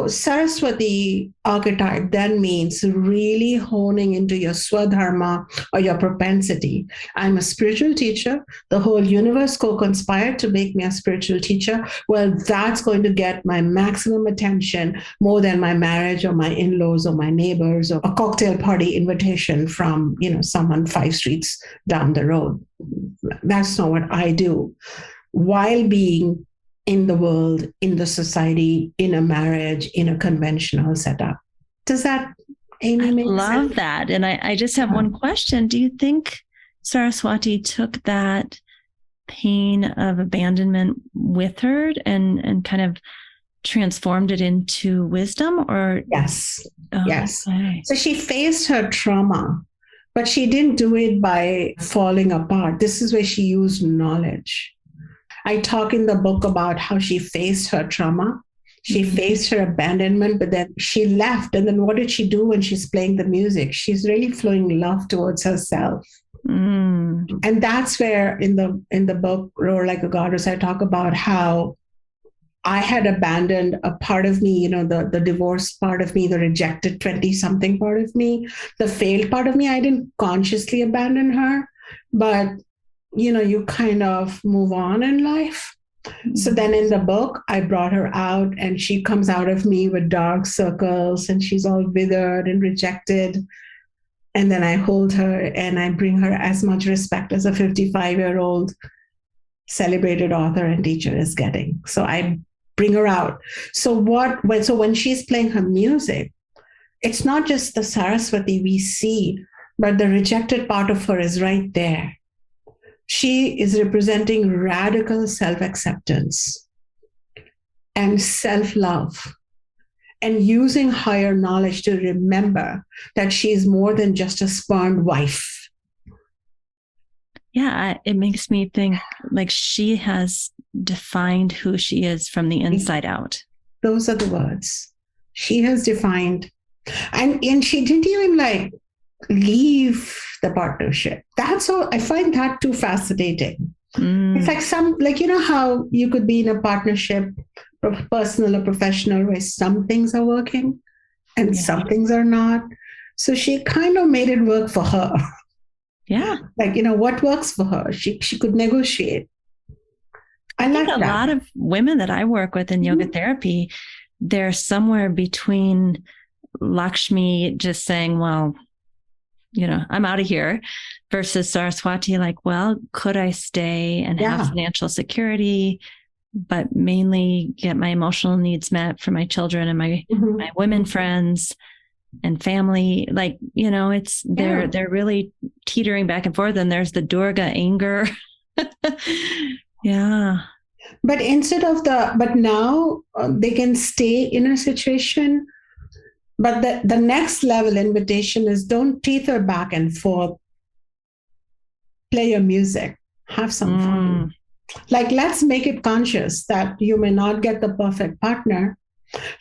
Saraswati archetype then means really honing into your swadharma or your propensity. I'm a spiritual teacher. The whole universe co-conspired to make me a spiritual teacher. Well, that's going to get my maximum attention more than my marriage or my in-laws or my neighbors or a cocktail party invitation from, someone 5 streets down the road. That's not what I do. While being in the world, in the society, in a marriage, in a conventional setup. Does that, Amy, make sense? I love that. And I just have one question. Do you think Saraswati took that pain of abandonment with her and kind of transformed it into wisdom? Or yes. Okay. So she faced her trauma, but she didn't do it by falling apart. This is where she used knowledge. I talk in the book about how she faced her trauma. She faced her abandonment, but then she left. And then what did she do when she's playing the music? She's really flowing love towards herself. And that's where in the book, Roar Like a Goddess, I talk about how I had abandoned a part of me, the divorced part of me, the rejected 20-something part of me, the failed part of me. I didn't consciously abandon her, but you kind of move on in life. So then in the book, I brought her out and she comes out of me with dark circles and she's all withered and rejected. And then I hold her and I bring her as much respect as a 55-year-old celebrated author and teacher is getting. So I bring her out. So when she's playing her music, it's not just the Saraswati we see, but the rejected part of her is right there. She is representing radical self-acceptance and self-love and using higher knowledge to remember that she is more than just a spurned wife. Yeah, it makes me think like she has defined who she is from the inside out. Those are the words. She has defined, and she didn't even leave the partnership. That's all. I find that too fascinating. It's like how you could be in a partnership, personal or professional, where some things are working and some things are not. So she kind of made it work for her. Yeah. What works for her. She could negotiate. I think a lot of women that I work with in yoga therapy, they're somewhere between Lakshmi just saying, well, I'm out of here, versus Saraswati, like, well, could I stay and have financial security, but mainly get my emotional needs met for my children and my women friends and family? It's they're really teetering back and forth. And there's the Durga anger. Yeah. But but now they can stay in a situation. But the next level invitation is don't teeter back and forth. Play your music. Have some fun. Let's make it conscious that you may not get the perfect partner,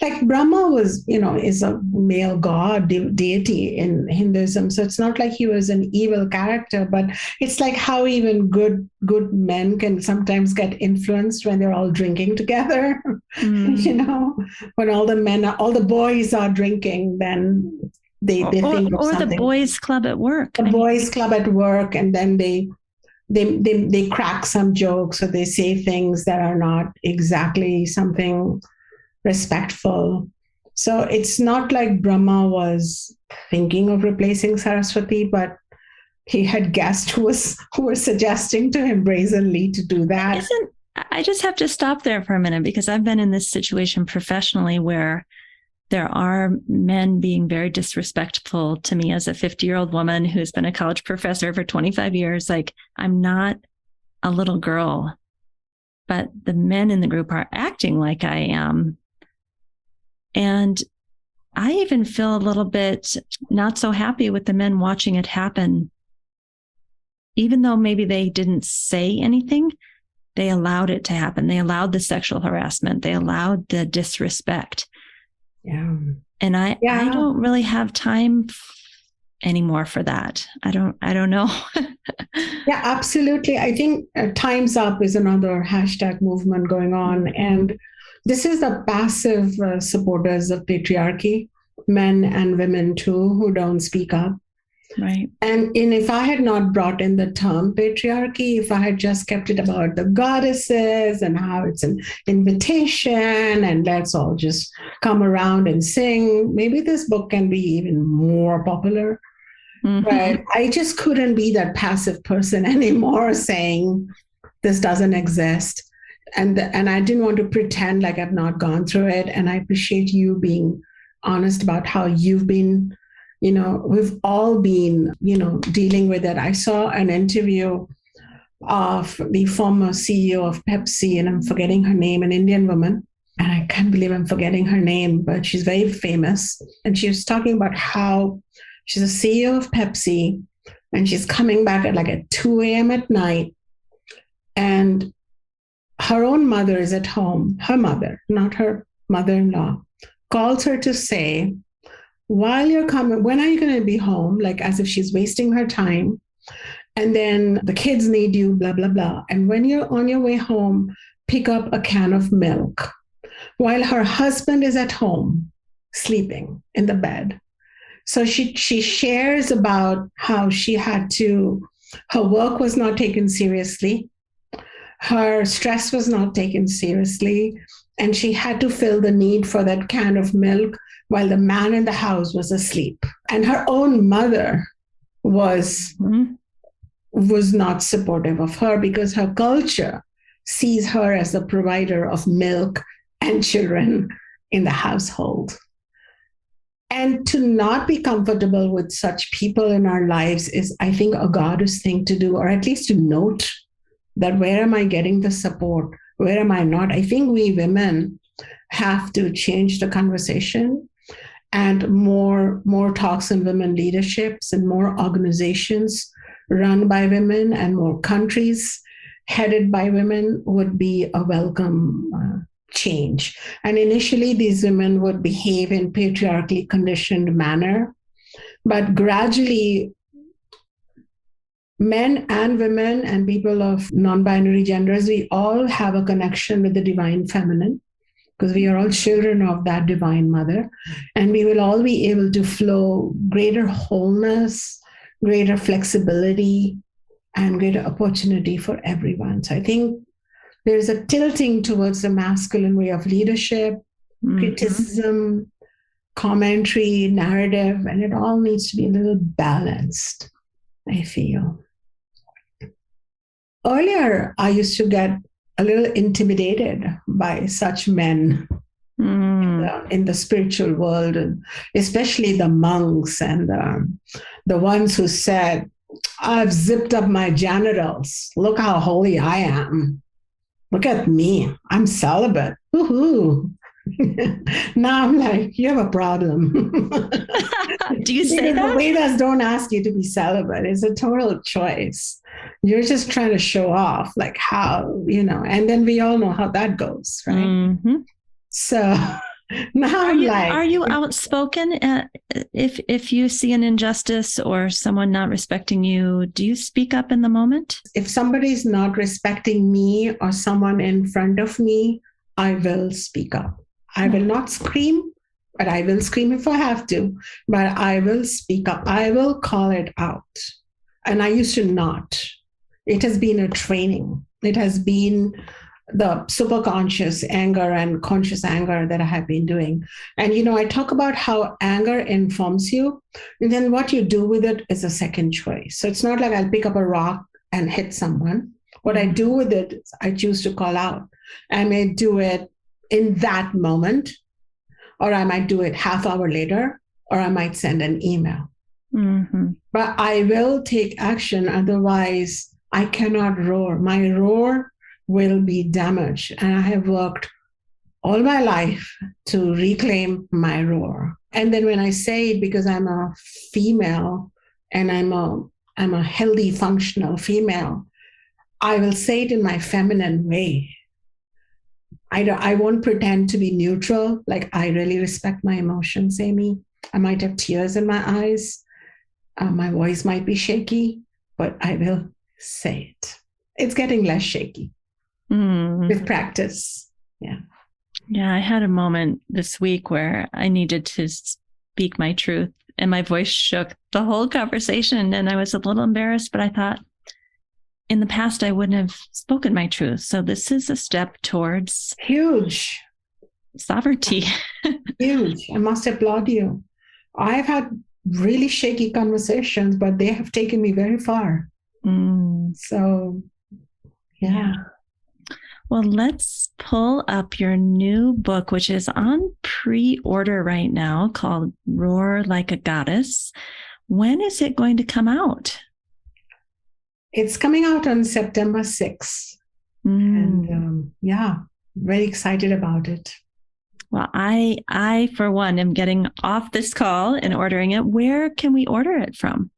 Like Brahma was, is a male god, deity in Hinduism. So it's not like he was an evil character, but it's like how even good men can sometimes get influenced when they're all drinking together. When all the boys are drinking, then they think of or something. the boys' club at work. The boys' club at work, and then they crack some jokes, or they say things that are not exactly something respectful. So it's not like Brahma was thinking of replacing Saraswati, but he had guests who were suggesting to him brazenly to do that. I just have to stop there for a minute, because I've been in this situation professionally where there are men being very disrespectful to me as a 50-year-old woman who's been a college professor for 25 years. Like, I'm not a little girl, but the men in the group are acting like I am. And I even feel a little bit not so happy with the men watching it happen. Even though maybe they didn't say anything, they allowed it to happen. They allowed the sexual harassment. They allowed the disrespect. Yeah. And I don't really have time anymore for that. I don't know. Yeah, absolutely. I think Time's Up is another hashtag movement going on. And this is the passive supporters of patriarchy, men and women too, who don't speak up. Right. And if I had not brought in the term patriarchy, if I had just kept it about the goddesses and how it's an invitation and let's all just come around and sing, maybe this book can be even more popular. But I just couldn't be that passive person anymore saying this doesn't exist. And I didn't want to pretend like I've not gone through it. And I appreciate you being honest about how you've been, we've all been, dealing with it. I saw an interview of the former CEO of Pepsi, and I'm forgetting her name, an Indian woman. And I can't believe I'm forgetting her name, but she's very famous. And she was talking about how she's a CEO of Pepsi, and she's coming back at 2 a.m. at night. And her own mother is at home. Her mother, not her mother-in-law, calls her to say, while you're coming, when are you going to be home? Like as if she's wasting her time. And then the kids need you, blah, blah, blah. And when you're on your way home, pick up a can of milk. While her husband is at home, sleeping in the bed. So she shares about how her work was not taken seriously. Her stress was not taken seriously. And she had to fill the need for that can of milk while the man in the house was asleep. And her own mother was not supportive of her because her culture sees her as the provider of milk and children in the household. And to not be comfortable with such people in our lives is, I think, a goddess thing to do, or at least to note that where am I getting the support? Where am I not? I think we women have to change the conversation, and more talks on women leaderships and more organizations run by women and more countries headed by women would be a welcome change. And initially, these women would behave in patriarchally conditioned manner, but gradually, men and women and people of non-binary genders, we all have a connection with the divine feminine because we are all children of that divine mother. And we will all be able to flow greater wholeness, greater flexibility, and greater opportunity for everyone. So I think there's a tilting towards the masculine way of leadership, criticism, commentary, narrative, and it all needs to be a little balanced, I feel. Earlier, I used to get a little intimidated by such men in the spiritual world, and especially the monks and the ones who said, I've zipped up my genitals. Look how holy I am. Look at me. I'm celibate. Woohoo. Now I'm like, you have a problem. Do you say that? The Vedas don't ask you to be celibate. It's a total choice. You're just trying to show off, and then we all know how that goes, right? So Now Are I'm you like, are you outspoken if you see an injustice or someone not respecting you? Do you speak up in the moment? if somebody's not respecting me or someone in front of me, I will speak up. I will not scream, but I will scream if I have to. But I will speak up. I will call it out. And I used to not. It has been a training. It has been the superconscious anger and conscious anger that I have been doing. And, I talk about how anger informs you. And then what you do with it is a second choice. So it's not like I'll pick up a rock and hit someone. What I do with it is I choose to call out. I may do it in that moment, or I might do it half hour later, or I might send an email. Mm-hmm. But I will take action. Otherwise, I cannot roar. My roar will be damaged. And I have worked all my life to reclaim my roar. And then when I say it, because I'm a female and I'm a healthy, functional female, I will say it in my feminine way. I won't pretend to be neutral. Like, I really respect my emotions, Amy. I might have tears in my eyes. My voice might be shaky, but I will say it. It's getting less shaky with practice. Yeah. Yeah, I had a moment this week where I needed to speak my truth and my voice shook the whole conversation. And I was a little embarrassed, but I thought in the past, I wouldn't have spoken my truth. So this is a step towards huge sovereignty. Huge. I must applaud you. I've had really shaky conversations, but they have taken me very far. So, yeah. Well, let's pull up your new book, which is on pre-order right now, called Roar Like a Goddess. When is it going to come out? It's coming out on September 6th. And very excited about it. Well, I, for one, am getting off this call and ordering it. Where can we order it from?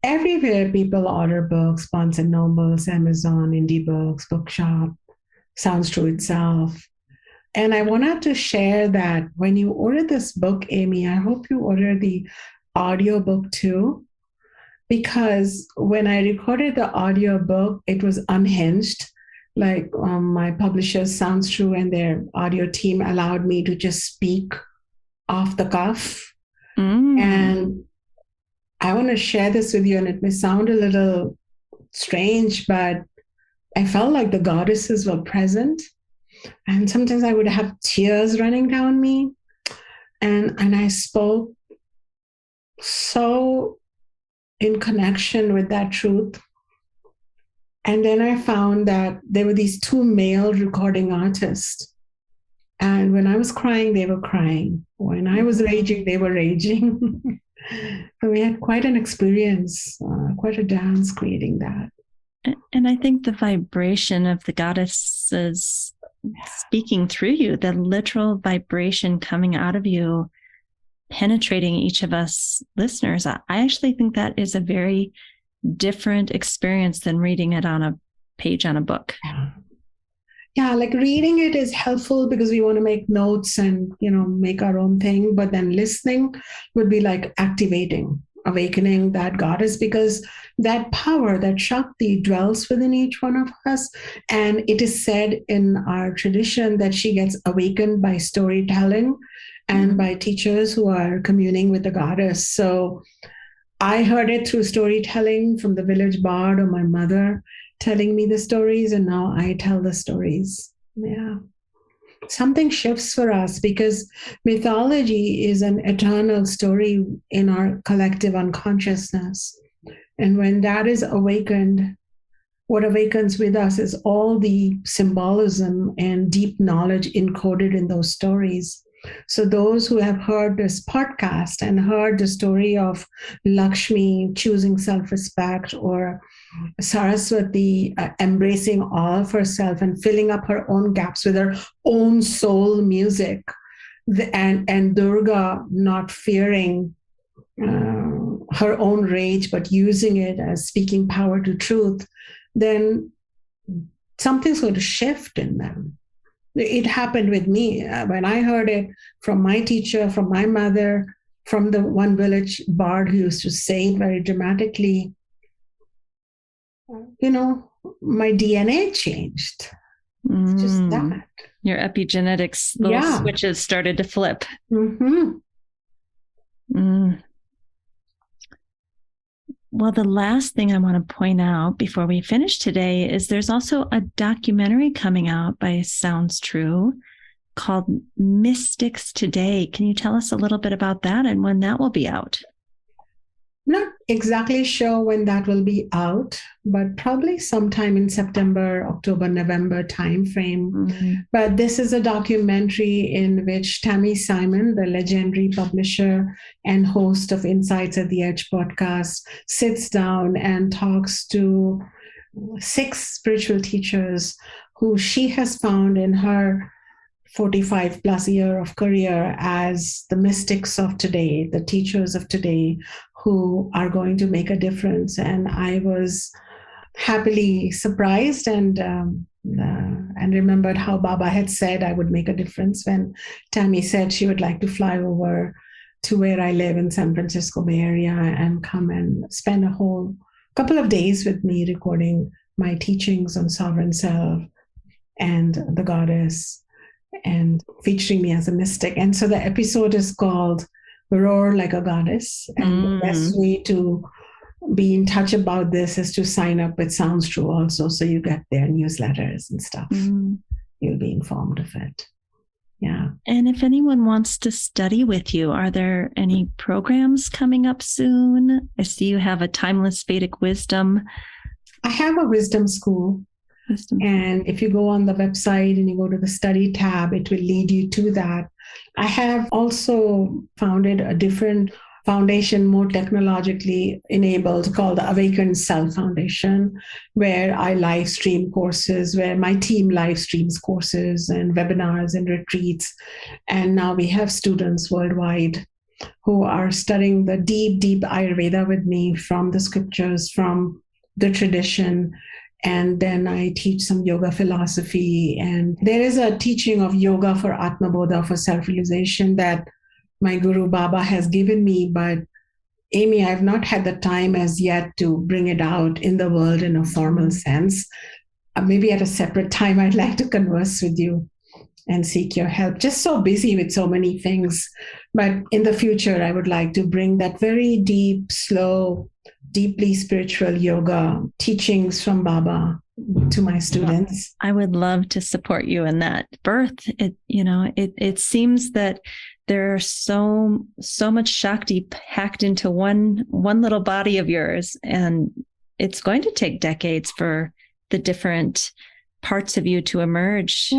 Everywhere people order books, Barnes and Nobles, Amazon, Indie Books, Bookshop, Sounds True Itself. And I wanted to share that when you order this book, Amy, I hope you order the audio book too. Because when I recorded the audio book, it was unhinged. Like my publisher, Sounds True, and their audio team allowed me to just speak off the cuff. And I want to share this with you, and it may sound a little strange, but I felt like the goddesses were present. And sometimes I would have tears running down me. And I spoke so in connection with that truth. And then I found that there were these two male recording artists. And when I was crying, they were crying. When I was raging, they were raging. So we had quite an experience, quite a dance creating that. And I think the vibration of the goddesses speaking through you, the literal vibration coming out of you, penetrating each of us listeners, I actually think that is a very different experience than reading it on a page on a book. Yeah, like reading it is helpful because we want to make notes and, make our own thing. But then listening would be like awakening that goddess, because that power, that Shakti dwells within each one of us. And it is said in our tradition that she gets awakened by storytelling and by teachers who are communing with the goddess. So I heard it through storytelling from the village bard or my mother telling me the stories, and now I tell the stories. Yeah. Something shifts for us because mythology is an eternal story in our collective unconsciousness. And when that is awakened, what awakens with us is all the symbolism and deep knowledge encoded in those stories. So those who have heard this podcast and heard the story of Lakshmi choosing self-respect, or Saraswati embracing all of herself and filling up her own gaps with her own soul music, and Durga not fearing her own rage, but using it as speaking power to truth, then something's going to shift in them. It happened with me. When I heard it from my teacher, from my mother, from the one village bard who used to say it very dramatically, my DNA changed. It's just that. Your epigenetics, little switches started to flip. Mm-hmm. Well, the last thing I want to point out before we finish today is there's also a documentary coming out by Sounds True called Mystics Today. Can you tell us a little bit about that and when that will be out? Not exactly sure when that will be out, but probably sometime in September, October, November timeframe. Mm-hmm. But this is a documentary in which Tammy Simon, the legendary publisher and host of Insights at the Edge podcast, sits down and talks to 6 spiritual teachers who she has found in her 45 plus year of career as the mystics of today, the teachers of today, who are going to make a difference. And I was happily surprised and remembered how Baba had said I would make a difference when Tammy said she would like to fly over to where I live in San Francisco Bay Area and come and spend a whole couple of days with me recording my teachings on sovereign self and the goddess and featuring me as a mystic. And so the episode is called Roar Like a Goddess. And the best way to be in touch about this is to sign up with Sounds True also. So you get their newsletters and stuff. You'll be informed of it. Yeah. And if anyone wants to study with you, are there any programs coming up soon? I see you have a Timeless Vedic Wisdom. I have a wisdom school. And if you go on the website and you go to the study tab, it will lead you to that. I have also founded a different foundation, more technologically enabled, called the Awakened Self Foundation, where I live stream courses, where my team live streams courses and webinars and retreats. And now we have students worldwide who are studying the deep, deep Ayurveda with me from the scriptures, from the tradition. And then I teach some yoga philosophy. And there is a teaching of yoga for Atma Bodha, for self-realization, that my Guru Baba has given me. But Amy, I've not had the time as yet to bring it out in the world in a formal sense. Maybe at a separate time, I'd like to converse with you and seek your help. Just so busy with so many things. But in the future, I would like to bring that very deep, slow, deeply spiritual yoga teachings from Baba to my students. I would love to support you in that birth. It seems that there's so much Shakti packed into one little body of yours, and it's going to take decades for the different parts of you to emerge.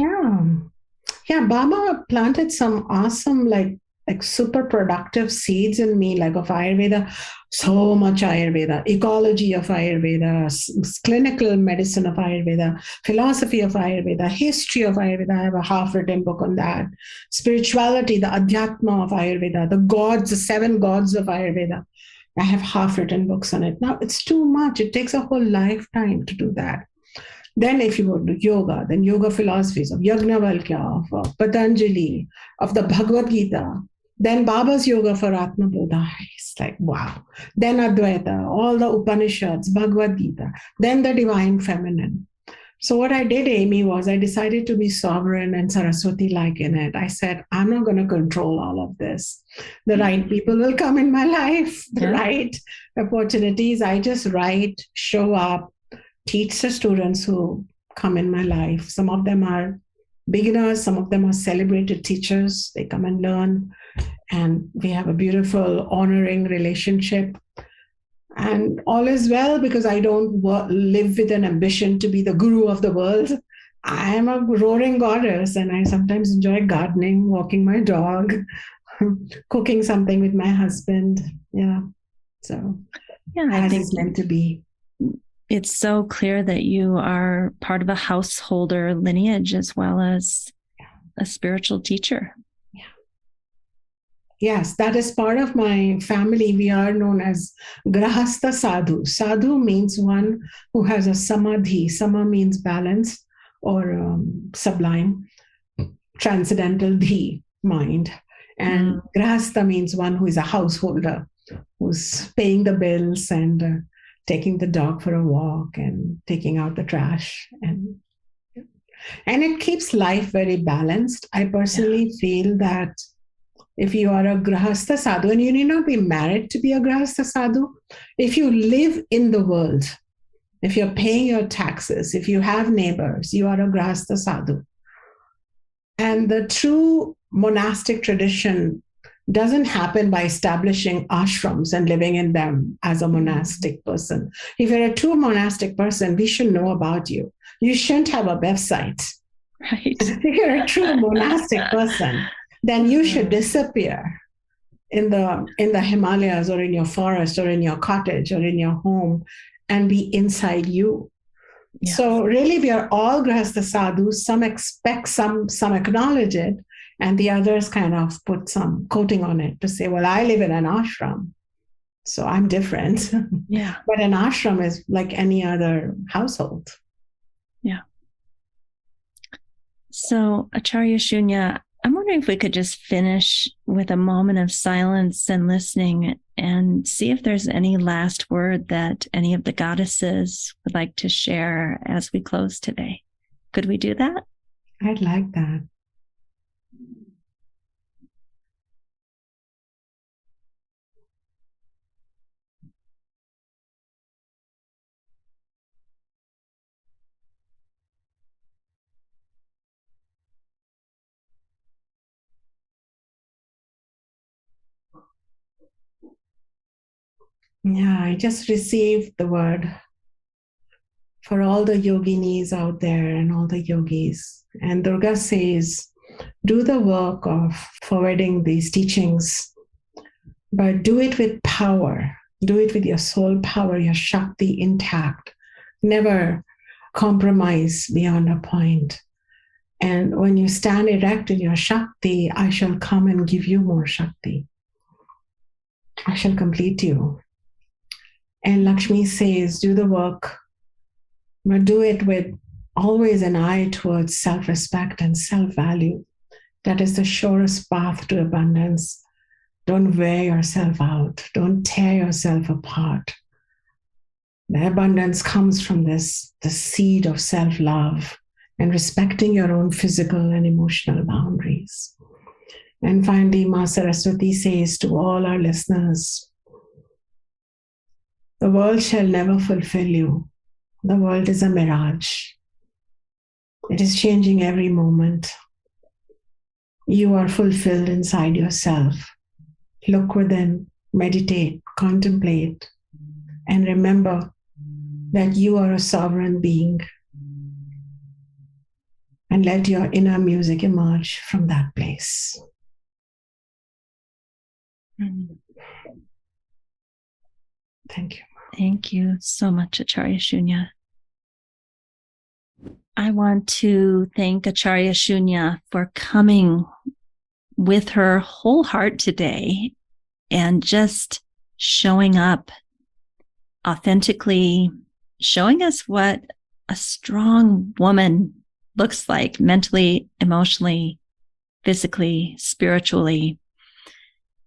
Yeah, Baba planted some awesome, like super productive seeds in me, like of Ayurveda, so much Ayurveda, ecology of Ayurveda, clinical medicine of Ayurveda, philosophy of Ayurveda, history of Ayurveda. I have a half-written book on that. Spirituality, the Adhyatma of Ayurveda, the gods, the 7 gods of Ayurveda. I have half-written books on it. Now, it's too much. It takes a whole lifetime to do that. Then if you go to yoga, then yoga philosophies of Yajnavalkya, of Patanjali, of the Bhagavad Gita, then Baba's yoga for Atma Bodha. It's like, wow. Then Advaita, all the Upanishads, Bhagavad Gita, then the divine feminine. So what I did, Amy, was I decided to be sovereign and Saraswati-like in it. I said, I'm not going to control all of this. The right people will come in my life, the right opportunities. I just write, show up, teach the students who come in my life. Some of them are beginners, some of them are celebrated teachers. They come and learn, and we have a beautiful, honoring relationship. And all is well, because I don't live with an ambition to be the guru of the world. I am a roaring goddess, and I sometimes enjoy gardening, walking my dog, cooking something with my husband. Yeah. So I think it's meant to be. It's so clear that you are part of a householder lineage as well as a spiritual teacher. Yeah. Yes, that is part of my family. We are known as Grahastha Sadhu. Sadhu means one who has a samadhi. Sama means balanced or sublime. transcendental the mind. And grahastha means one who is a householder, who's paying the bills and taking the dog for a walk and taking out the trash. And it keeps life very balanced. I personally feel that if you are a grahastha sadhu, and you need not be married to be a grahastha sadhu, if you live in the world, if you're paying your taxes, if you have neighbors, you are a grahastha sadhu. And the true monastic tradition doesn't happen by establishing ashrams and living in them as a monastic person. If you're a true monastic person, we should know about you. You shouldn't have a website. Right. If you're a true monastic person, then you should disappear in the Himalayas or in your forest or in your cottage or in your home and be inside you. Yeah. So really, we are all grahastha sadhus. Some expect, some acknowledge it, and the others kind of put some coating on it to say, well, I live in an ashram, so I'm different. Yeah. But an ashram is like any other household. Yeah. So, Acharya Shunya, I'm wondering if we could just finish with a moment of silence and listening and see if there's any last word that any of the goddesses would like to share as we close today. Could we do that? I'd like that. Yeah, I just received the word for all the yoginis out there and all the yogis. And Durga says, do the work of forwarding these teachings, but do it with power. Do it with your soul power, your Shakti intact. Never compromise beyond a point. And when you stand erect in your Shakti, I shall come and give you more Shakti. I shall complete you. And Lakshmi says, do the work, but do it with always an eye towards self-respect and self-value. That is the surest path to abundance. Don't wear yourself out. Don't tear yourself apart. The abundance comes from this, the seed of self-love and respecting your own physical and emotional boundaries. And finally, Ma Saraswati says to all our listeners, the world shall never fulfill you. The world is a mirage. It is changing every moment. You are fulfilled inside yourself. Look within, meditate, contemplate, and remember that you are a sovereign being. And let your inner music emerge from that place. Thank you. Thank you so much, Acharya Shunya. I want to thank Acharya Shunya for coming with her whole heart today and just showing up authentically, showing us what a strong woman looks like mentally, emotionally, physically, spiritually.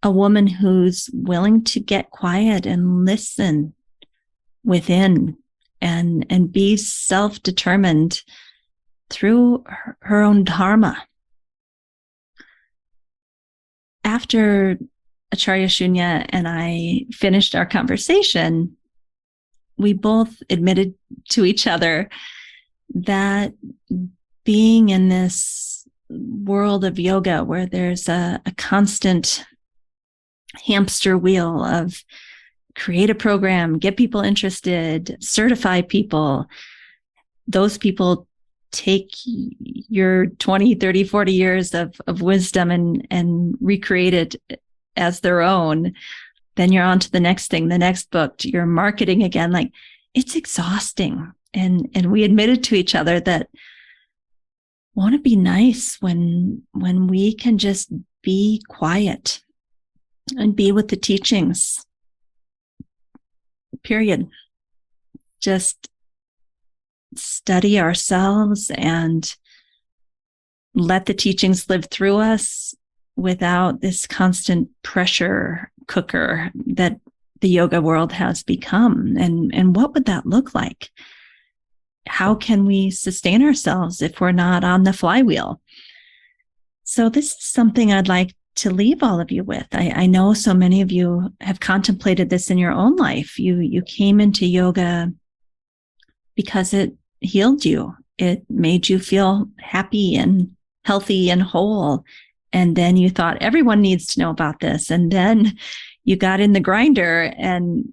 A woman who's willing to get quiet and listen within and be self-determined through her own dharma. After Acharya Shunya and I finished our conversation, we both admitted to each other that being in this world of yoga where there's a constant hamster wheel of create a program, get people interested, certify people, those people take your 20, 30, 40 years of wisdom and recreate it as their own. Then you're on to the next thing, the next book, you're marketing again. Like, it's exhausting. And we admitted to each other that won't it be nice when we can just be quiet and be with the teachings, period. Just study ourselves and let the teachings live through us without this constant pressure cooker that the yoga world has become? And what would that look like? How can we sustain ourselves if we're not on the flywheel? So this is something I'd like to leave all of you with. I know so many of you have contemplated this in your own life. You came into yoga because it healed you. It made you feel happy and healthy and whole. And then you thought everyone needs to know about this. And then you got in the grinder and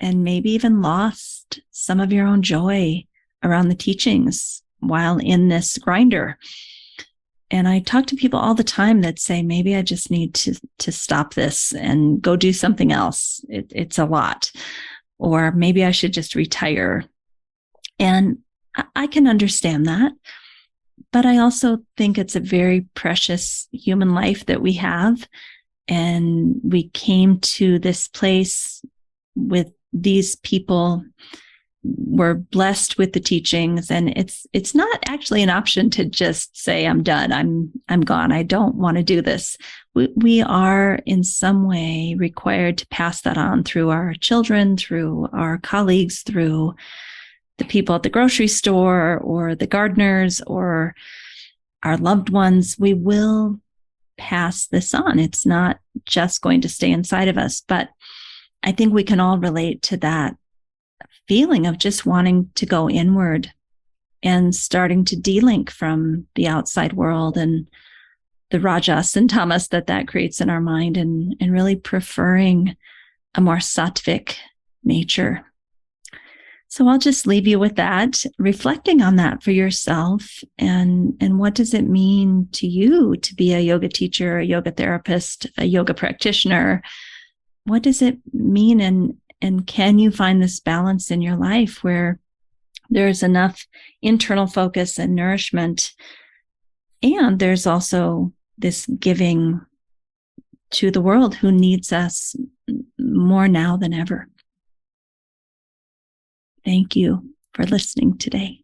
maybe even lost some of your own joy around the teachings while in this grinder. And I talk to people all the time that say, maybe I just need to stop this and go do something else. It's a lot. Or maybe I should just retire. And I can understand that. But I also think it's a very precious human life that we have. And we came to this place with these people. We're blessed with the teachings, and it's not actually an option to just say, I'm done. I'm gone. I don't want to do this. We are in some way required to pass that on through our children, through our colleagues, through the people at the grocery store or the gardeners or our loved ones. We will pass this on. It's not just going to stay inside of us, but I think we can all relate to that feeling of just wanting to go inward and starting to delink from the outside world and the rajas and tamas that creates in our mind, and really preferring a more sattvic nature. So I'll just leave you with that, reflecting on that for yourself, and what does it mean to you to be a yoga teacher, a yoga therapist, a yoga practitioner? What does it mean, and can you find this balance in your life where there's enough internal focus and nourishment, and there's also this giving to the world who needs us more now than ever? Thank you for listening today.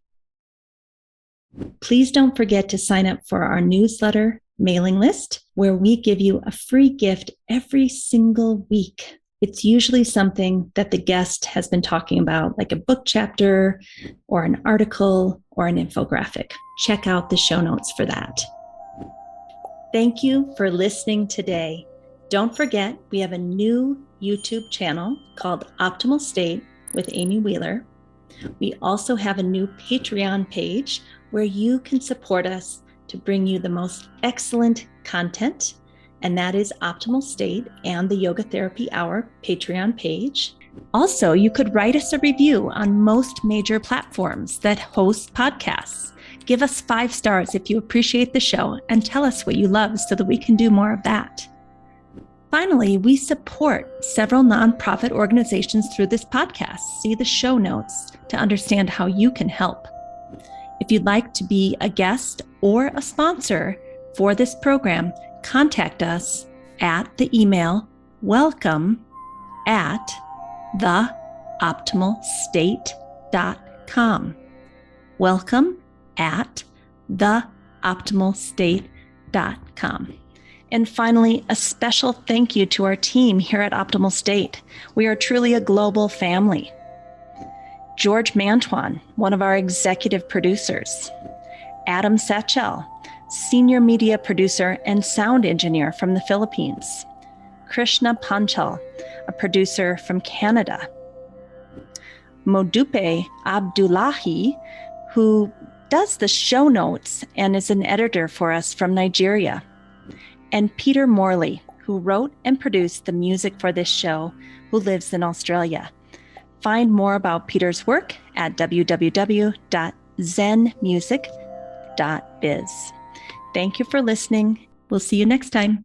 Please don't forget to sign up for our newsletter mailing list, where we give you a free gift every single week. It's usually something that the guest has been talking about, like a book chapter or an article or an infographic. Check out the show notes for that. Thank you for listening today. Don't forget, we have a new YouTube channel called Optimal State with Amy Wheeler. We also have a new Patreon page where you can support us to bring you the most excellent content, and that is Optimal State and the Yoga Therapy Hour Patreon page. Also, you could write us a review on most major platforms that host podcasts. Give us 5 stars if you appreciate the show, and tell us what you love so that we can do more of that. Finally, we support several nonprofit organizations through this podcast. See the show notes to understand how you can help. If you'd like to be a guest or a sponsor for this program, contact us at the email welcome@theoptimalstate.com. welcome@theoptimalstate.com. And finally, a special thank you to our team here at Optimal State. We are truly a global family. George Mantuan, one of our executive producers. Adam Satchel, senior media producer and sound engineer from the Philippines. Krishna Panchal, a producer from Canada. Modupe Abdullahi, who does the show notes and is an editor for us from Nigeria. And Peter Morley, who wrote and produced the music for this show, who lives in Australia. Find more about Peter's work at www.zenmusic.biz. Thank you for listening. We'll see you next time.